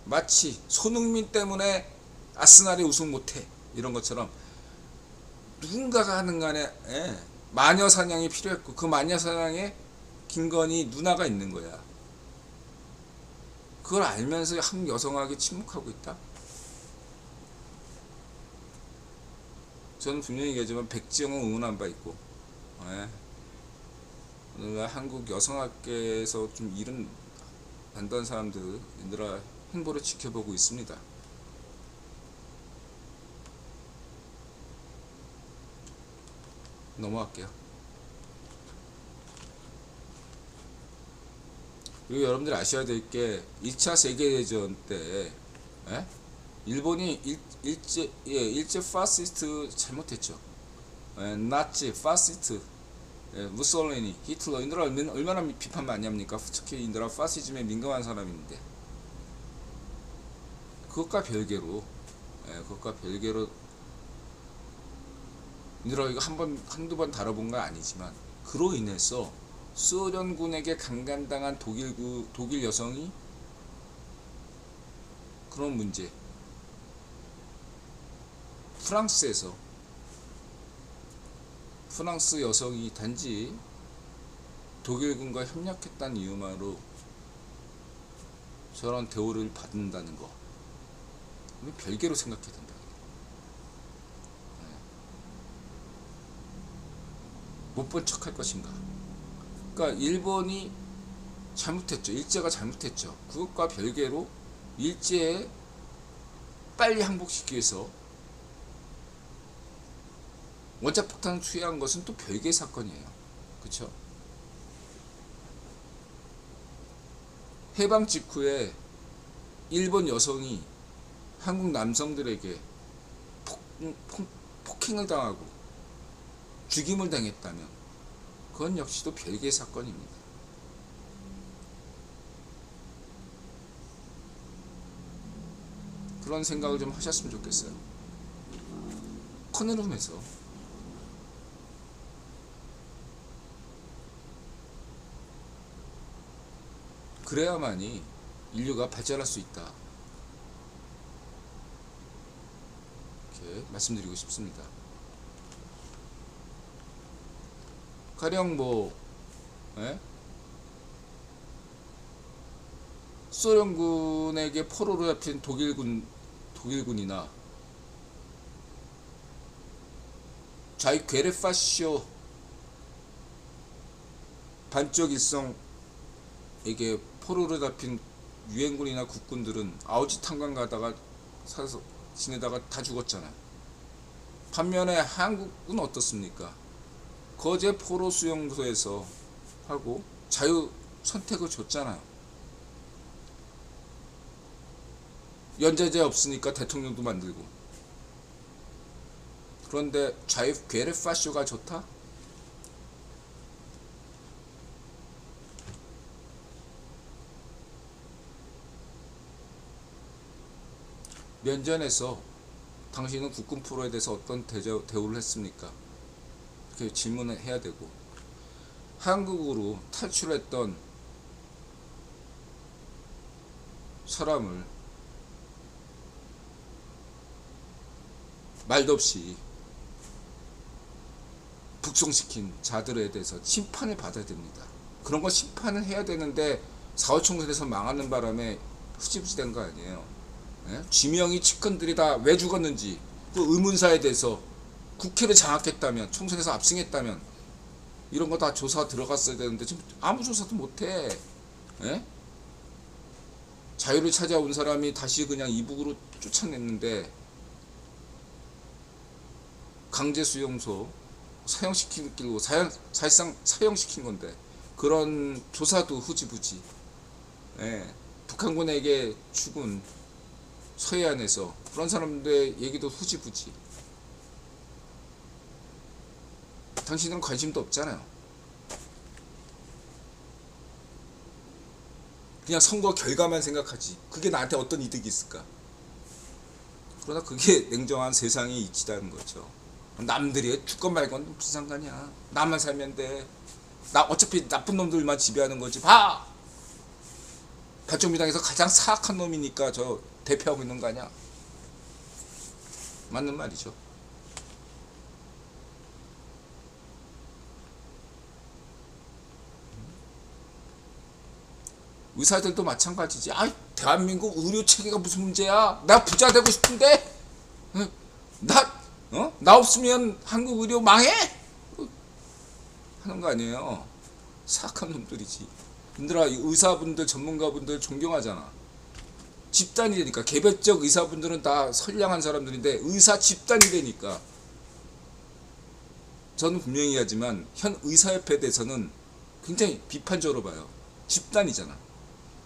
마치 손흥민 때문에 아스날이 우승 못해 이런 것처럼 누군가가 하는 간에 마녀 사냥이 필요했고, 그 마녀 사냥에 김건희 누나가 있는 거야. 그걸 알면서 한국 여성에게 침묵하고 있다. 저는 분명히 얘기하지만 백지영은 응원한 바 있고, 한국 여성학계에서 좀 일은 안다는 사람들이라 행보를 지켜보고 있습니다. 넘어갈게요. 그리고 여러분들이 아셔야 될 게 2차 세계대전 때 일본이 일제 파시스트 잘못했죠. 나치, 파시스트, 무솔리니, 히틀러, 인드라 얼마나 비판 많이 합니까? 특히 인드라 파시즘에 민감한 사람인데, 그것과 별개로 인드라 이거 한두 번 다뤄본 건 아니지만, 그로 인해서 소련군에게 강간당한 독일 여성이 그런 문제, 프랑스에서 프랑스 여성이 단지 독일군과 협력했다는 이유만으로 저런 대우를 받는다는 거, 별개로 생각해야 된다. 못 본 척할 것인가. 그러니까 일본이 잘못했죠. 일제가 잘못했죠. 그것과 별개로 일제에 빨리 항복시키기 위해서 원자폭탄을 투여한 것은 또 별개의 사건이에요. 그렇죠? 해방 직후에 일본 여성이 한국 남성들에게 폭행을 당하고 죽임을 당했다면 그건 역시도 별개의 사건입니다. 그런 생각을 좀 하셨으면 좋겠어요. 커널룸에서 그래야만이 인류가 발전할 수 있다, 이렇게 말씀드리고 싶습니다. 가령 소련군에게 포로로 잡힌 독일군이나 좌익 괴뢰파쇼 반쪽 일성에게 포로로 잡힌 유엔군이나 국군들은 아우지 탄광 가다가 살아서 지내다가 다 죽었잖아요. 반면에 한국은 어떻습니까? 거제 포로 수용소에서 하고 자유 선택을 줬잖아요. 연좌제 없으니까 대통령도 만들고. 그런데 좌익 괴뢰파쇼가 좋다? 면전에서 당신은 국군 포로에 대해서 어떤 대우를 했습니까? 이렇게 질문을 해야 되고, 한국으로 탈출했던 사람을 말도 없이 북송시킨 자들에 대해서 심판을 받아야 됩니다. 그런 거 심판을 해야 되는데 4.5 총선에서 망하는 바람에 흐지부지 된 거 아니에요. 지명이 측근들이 다 왜 죽었는지 그 의문사에 대해서 국회를 장악했다면, 총선에서 압승했다면 이런 거 다 조사 들어갔어야 되는데 지금 아무 조사도 못해. 자유를 찾아온 사람이 다시 그냥 이북으로 쫓아냈는데, 강제 수용소 사형시키고 사실상 사형시킨 건데 그런 조사도 흐지부지. 북한군에게 죽은 서해안에서 그런 사람들의 얘기도 후지부지. 당신은 관심도 없잖아요. 그냥 선거 결과만 생각하지. 그게 나한테 어떤 이득이 있을까? 그러나 그게 냉정한 세상이 있지다는 거죠. 남들이 죽건 말건 무슨 상관이야. 나만 살면 돼. 나 어차피 나쁜 놈들만 지배하는 거지. 봐! 발전미당에서 가장 사악한 놈이니까 저 대표하고 있는 거 아니야? 맞는 말이죠. 의사들도 마찬가지지. 아, 대한민국 의료 체계가 무슨 문제야? 나 부자 되고 싶은데, 나 없으면 한국 의료 망해? 하는 거 아니에요. 사악한 놈들이지. 얘들아, 의사분들, 전문가분들 존경하잖아. 집단이 되니까. 개별적 의사분들은 다 선량한 사람들인데 의사 집단이 되니까. 저는 분명히 하지만 현 의사협회에 대해서는 굉장히 비판적으로 봐요. 집단이잖아.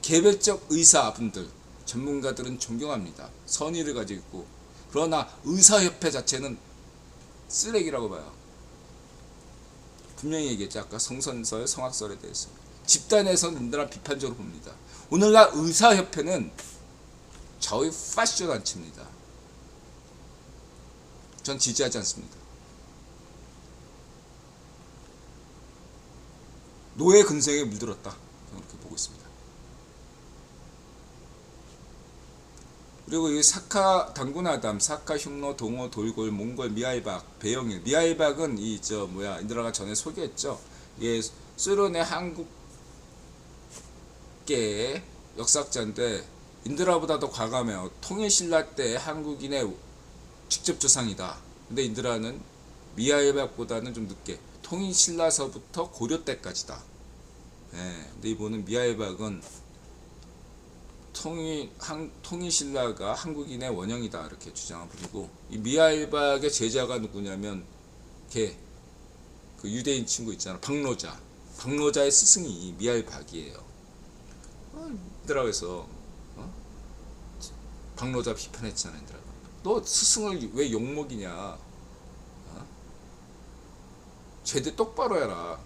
개별적 의사분들, 전문가들은 존경합니다. 선의를 가지고 있고. 그러나 의사협회 자체는 쓰레기라고 봐요. 분명히 얘기했죠. 아까 성선설, 성악설에 대해서. 집단에서는 늘상 비판적으로 봅니다. 오늘날 의사협회는 저희 파쇼 단체입니다. 전 지지하지 않습니다. 노예 근성에 물들었다. 저는 그렇게 보고 있습니다. 그리고 이 사카, 당군아담, 사카, 흉노, 동호, 돌골, 몽골, 미하일박, 배영일. 미하일박은 인드라가 전에 소개했죠. 이게 소련의 한국계 역사학자인데 인드라보다 더 과감해요. 통일신라 때 한국인의 직접 조상이다. 근데 인드라는 미하일박보다는 좀 늦게 통일신라서부터 고려 때까지다. 근데 이분은 미하일박은 통일신라가 한국인의 원형이다 이렇게 주장한 분이고, 이 미하일박의 제자가 누구냐면 걔 그 유대인 친구 있잖아, 박노자의 스승이 미하일박이에요. 인드라에서 박노자 비판했잖아. 인드라, 너 스승을 왜 욕먹이냐? 제대 똑바로 해라.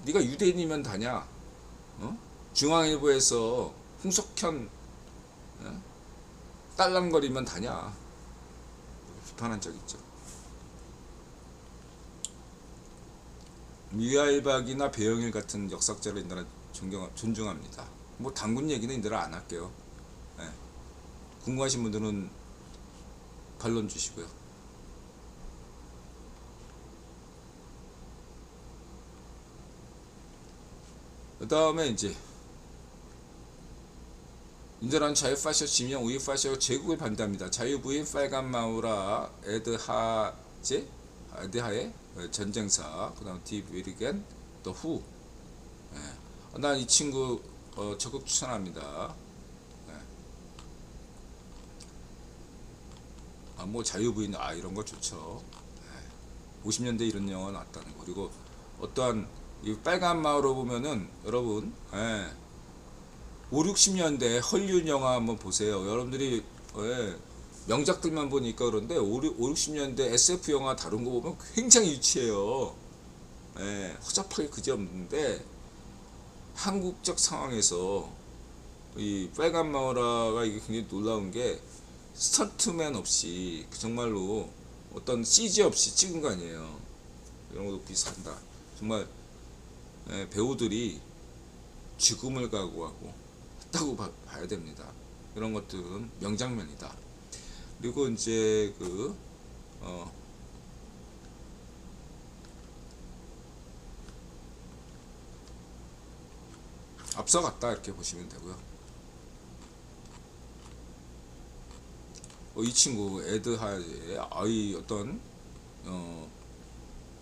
네가 유대인이면 다냐? 중앙일보에서 홍석현 딸랑거리면 다냐? 비판한 적 있죠. 미하일박이나 배영일 같은 역사학자를 인드라 존중합니다. 뭐 당군 얘기는 인드라 안 할게요. 궁금하신 분들은 반론 주시고요. 그 다음에 이제 인드라는 자유파쇼 지명 우유파쇼 제국을 반대합니다. 자유부인 빨간마우라 에드하의 전쟁사, 그 다음 디브리겐 더 후. 난 이 친구 적극 추천합니다. 뭐 자유부인 이런 거 좋죠. 50년대 이런 영화 나왔다는 거. 그리고 어떠한 이 빨간 마을로 보면은 여러분 5, 60년대 헐리우드 영화 한번 보세요. 여러분들이 명작들만 보니까 그런데 5, 60년대 SF 영화 다룬 거 보면 굉장히 유치해요. 허접하게 그지없는데 한국적 상황에서 이 빨간 마을화가 이게 굉장히 놀라운 게 스턴트맨 없이 정말로 어떤 CG 없이 찍은 거 아니에요. 이런 것도 비슷한다. 정말 배우들이 죽음을 각오하고 했다고 봐야 됩니다. 이런 것들은 명장면이다. 그리고 이제 앞서갔다 이렇게 보시면 되고요. 이 친구 에드하의 어떤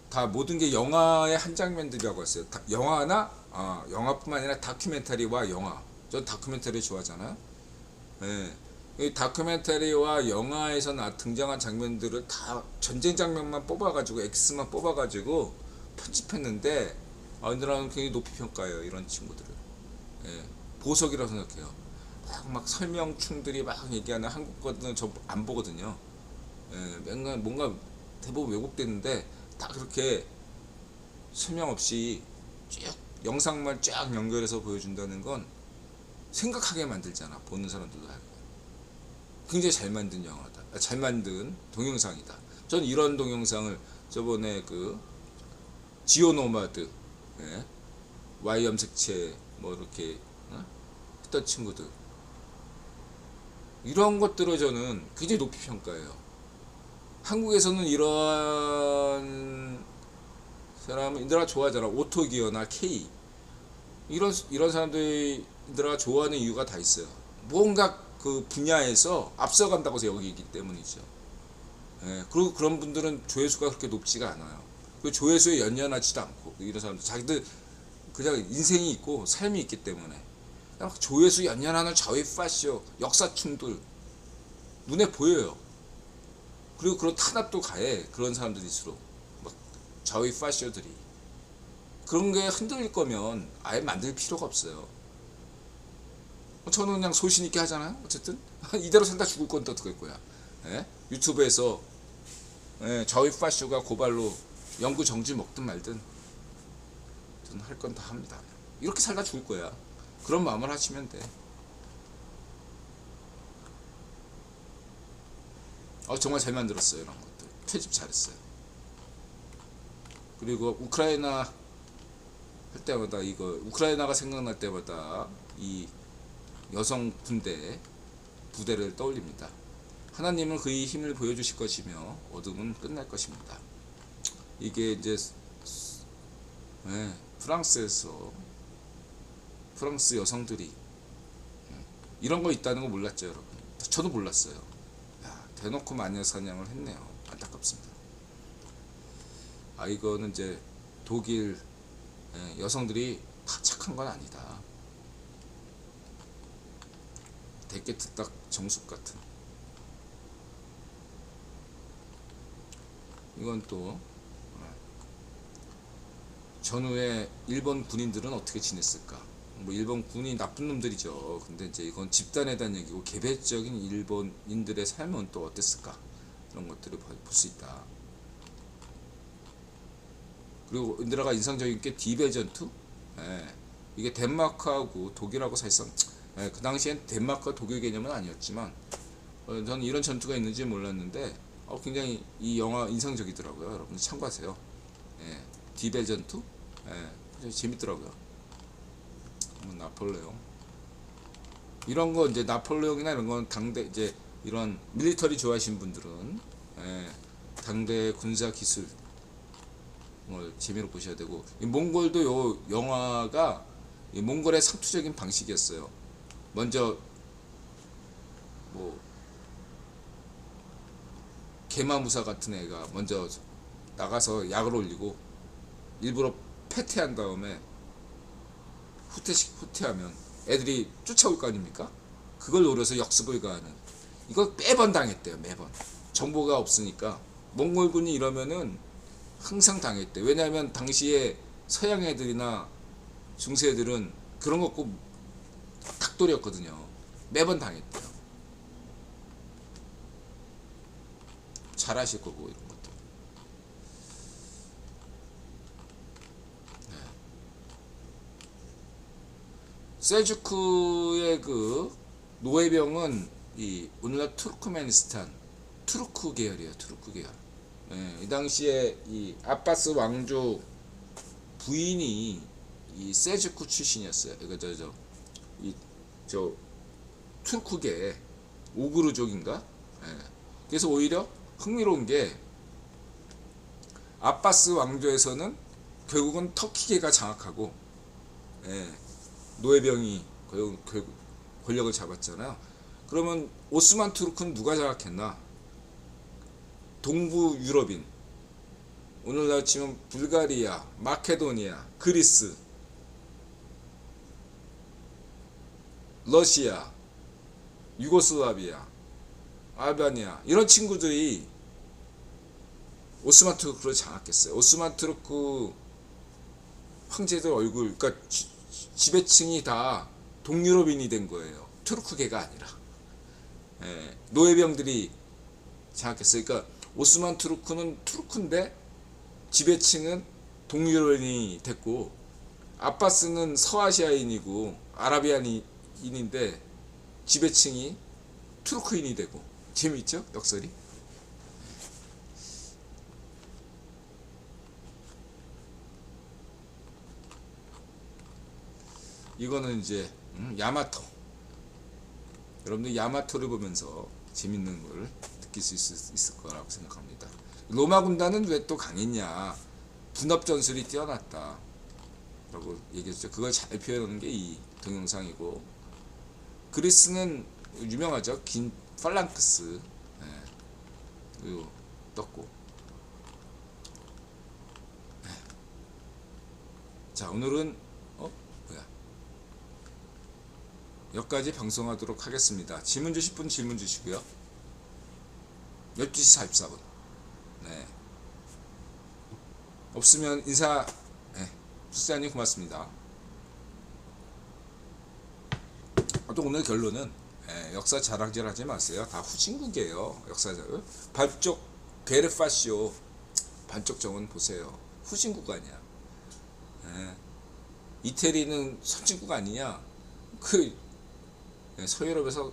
다 모든 게 영화의 한 장면들이라고 했어요. 영화뿐만 아니라 다큐멘터리와 영화. 저 다큐멘터리 좋아하잖아요. 이 다큐멘터리와 영화에서 등장한 장면들을 다 전쟁 장면만 뽑아가지고 X만 뽑아가지고 편집했는데 인드라는 굉장히 높이 평가해요. 이런 친구들을. 보석이라고 생각해요. 막 설명충들이 막 얘기하는 한국 거는 저 안 보거든요. 예, 맨날 뭔가 대부분 왜곡됐는데 다 그렇게 설명 없이 쭉 영상만 쫙 연결해서 보여준다는 건 생각하게 만들잖아. 보는 사람들도 알고. 굉장히 잘 만든 영화다. 잘 만든 동영상이다. 전 이런 동영상을 저번에 그 지오노마드, 예? Y 염색체 뭐 이렇게 했던 친구들, 이런 것들을 저는 굉장히 높이 평가해요. 한국에서는 이런 사람은 인드라 좋아하잖아. 오토기어나 K 이런 사람들이 인드라가 좋아하는 이유가 다 있어요. 뭔가 그 분야에서 앞서간다고 여기기 때문이죠. 예, 그리고 그런 분들은 조회수가 그렇게 높지가 않아요. 그 조회수에 연연하지도 않고, 이런 사람들 자기들 그냥 인생이 있고 삶이 있기 때문에 그냥 조회수 연연하는 저위 파쇼 역사충들 눈에 보여요. 그리고 그런 탄압도 가해. 그런 사람들일수록 막 저위 파쇼들이 그런 게 흔들릴 거면 아예 만들 필요가 없어요. 저는 그냥 소신 있게 하잖아요. 어쨌든 이대로 살다 죽을 건 또 어떡할 거야. 예? 유튜브에서 예, 저위 파쇼가 고발로 영구 정지 먹든 말든 저는 할 건 다 합니다. 이렇게 살다 죽을 거야. 그런 마음을 하시면 돼. 정말 잘 만들었어요. 이런 것들 편집 잘했어요. 그리고 우크라이나 할 때마다 이거 우크라이나가 생각날 때마다 이 여성 부대를 떠올립니다. 하나님은 그의 힘을 보여주실 것이며 어둠은 끝날 것입니다. 이게 이제 프랑스에서 프랑스 여성들이 이런 거 있다는 거 몰랐죠, 여러분? 저도 몰랐어요. 야, 대놓고 마녀 사냥을 했네요. 안타깝습니다. 이거는 이제 독일 여성들이 다 착한 건 아니다. 대깨트딱 정숙 같은. 이건 또 전후에 일본 군인들은 어떻게 지냈을까? 뭐 일본 군이 나쁜 놈들이죠. 근데 이제 이건 집단에 대한 얘기고 개별적인 일본인들의 삶은 또 어땠을까? 이런 것들을 볼 수 있다. 그리고 인드라가 인상적인 게 디벨 전투? 이게 덴마크하고 독일하고 사실상 그 당시엔 덴마크와 독일 개념은 아니었지만 저는 이런 전투가 있는지 몰랐는데 굉장히 이 영화 인상적이더라고요. 여러분 참고하세요. 디벨 전투? 재밌더라고요. 나폴레옹 이런 거 이제 나폴레옹이나 이런 건 당대 이제 이런 밀리터리 좋아하시는 분들은 당대 군사 기술 재미로 보셔야 되고, 이 몽골도 요 영화가 이 몽골의 상투적인 방식이었어요. 먼저 뭐 게마무사 같은 애가 먼저 나가서 약을 올리고 일부러 패퇴한 다음에 후퇴하면 애들이 쫓아올 거 아닙니까? 그걸 노려서 역습을 가하는, 이거 매번 당했대요. 매번 정보가 없으니까 몽골군이 이러면은 항상 당했대. 왜냐하면 당시에 서양 애들이나 중세 애들은 그런 거 꼭 닭돌이었거든요. 매번 당했대요. 잘하실 거고 이런 것도. 셀주크의 그 노예병은 이 오늘날 투르크메니스탄 투르크 계열이에요. 투르크 계열. 이 당시에 이 아바스 왕조 부인이 이 셀주크 출신이었어요. 이거 저 투르크계 오그르족인가? 그래서 오히려 흥미로운 게 아바스 왕조에서는 결국은 터키계가 장악하고 노예병이 결국 권력을 잡았잖아요. 그러면 오스만 투르크는 누가 장악했나? 동부 유럽인, 오늘날 치면 불가리아, 마케도니아, 그리스, 러시아, 유고슬라비아, 알바니아, 이런 친구들이 오스만 투르크를 장악했어요. 오스만 투르크 황제들 얼굴, 그러니까 지배층이 다 동유럽인이 된 거예요. 투르크계가 아니라 노예병들이 장악했어요. 그러니까 오스만 투르크는 투르크인데 지배층은 동유럽인이 됐고 아바스는 서아시아인이고 아라비안인인데 지배층이 투르크인이 되고 재미있죠? 역설이. 이거는 이제 야마토. 여러분들 야마토를 보면서 재밌는 걸 느낄 수 있을 거라고 생각합니다. 로마 군단은 왜 또 강했냐? 분업 전술이 뛰어났다 라고 얘기했죠. 그걸 잘 표현하는 게 이 동영상이고, 그리스는 유명하죠. 긴 팔랑크스 떴고. 자, 오늘은 여기까지 방송하도록 하겠습니다. 질문 주실 분 질문 주시고요. 12시 44분. 네. 없으면 인사. 수사님 고맙습니다. 또 오늘 결론은 역사 자랑질 하지 마세요. 다 후진국이에요. 역사자요. 반쪽 게르파시오 반쪽 정원 보세요. 후진국 아니야. 이태리는 선진국 아니냐. 서유럽에서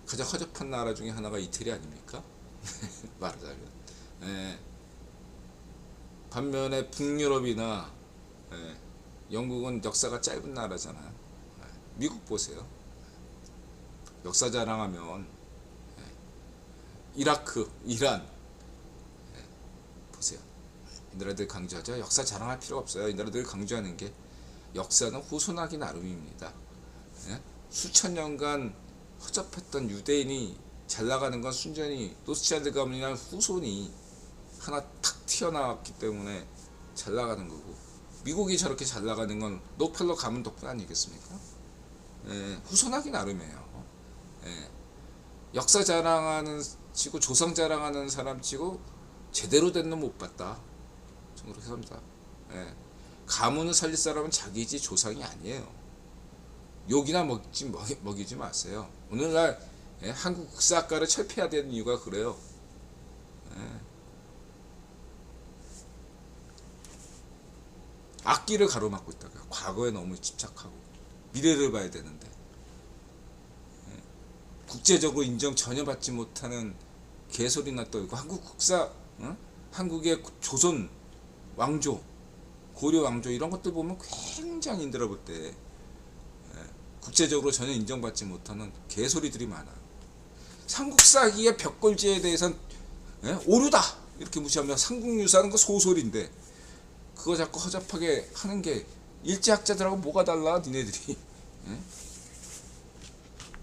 가장 허접한 나라 중에 하나가 이태리 아닙니까? 말하자면. 반면에 북유럽이나 영국은 역사가 짧은 나라잖아요. 미국 보세요. 역사 자랑하면 이라크, 이란 보세요. 이 나라들 강조하죠. 역사 자랑할 필요가 없어요. 이 나라들 강조하는 게 역사는 후손하기 나름입니다. 수천 년간 허접했던 유대인이 잘 나가는 건 순전히 로스차일드 가문이나 후손이 하나 탁 튀어나왔기 때문에 잘 나가는 거고, 미국이 저렇게 잘 나가는 건 록펠러 가문 덕분 아니겠습니까? 후손하기 나름이에요. 역사 자랑하는 치고 조상 자랑하는 사람 치고 제대로 된 놈 못 봤다. 저는 그렇게 합니다. 가문을 살릴 사람은 자기지 조상이 아니에요. 욕이나 먹이지 마세요. 오늘날 한국 국사학과를 철폐해야 되는 이유가 그래요. 앞길을 가로막고 있다가 과거에 너무 집착하고 미래를 봐야 되는데 국제적으로 인정 전혀 받지 못하는 개소리나 떨고 한국 국사, 한국의 조선 왕조, 고려 왕조 이런 것들 보면 굉장히 힘들어 볼 때 국제적으로 전혀 인정받지 못하는 개소리들이 많아요. 삼국사기의 벽골지에 대해서는 오류다 이렇게 무시하면 삼국유사는 거 소설인데 그거 자꾸 허접하게 하는 게 일제학자들하고 뭐가 달라 니네들이.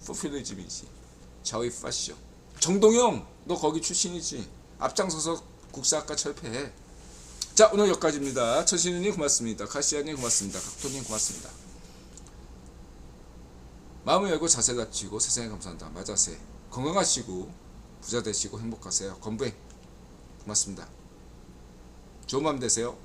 포퓰리즘이지. 자위 파쇼. 정동영 너 거기 출신이지. 앞장서서 국사학과 철폐해. 자, 오늘 여기까지입니다. 천신우님 고맙습니다. 카시아님 고맙습니다. 각도님 고맙습니다. 마음을 열고 자세를 낮추고 세상에 감사한다. 마자세. 건강하시고 부자 되시고 행복하세요. 건부행 고맙습니다. 좋은 밤 되세요.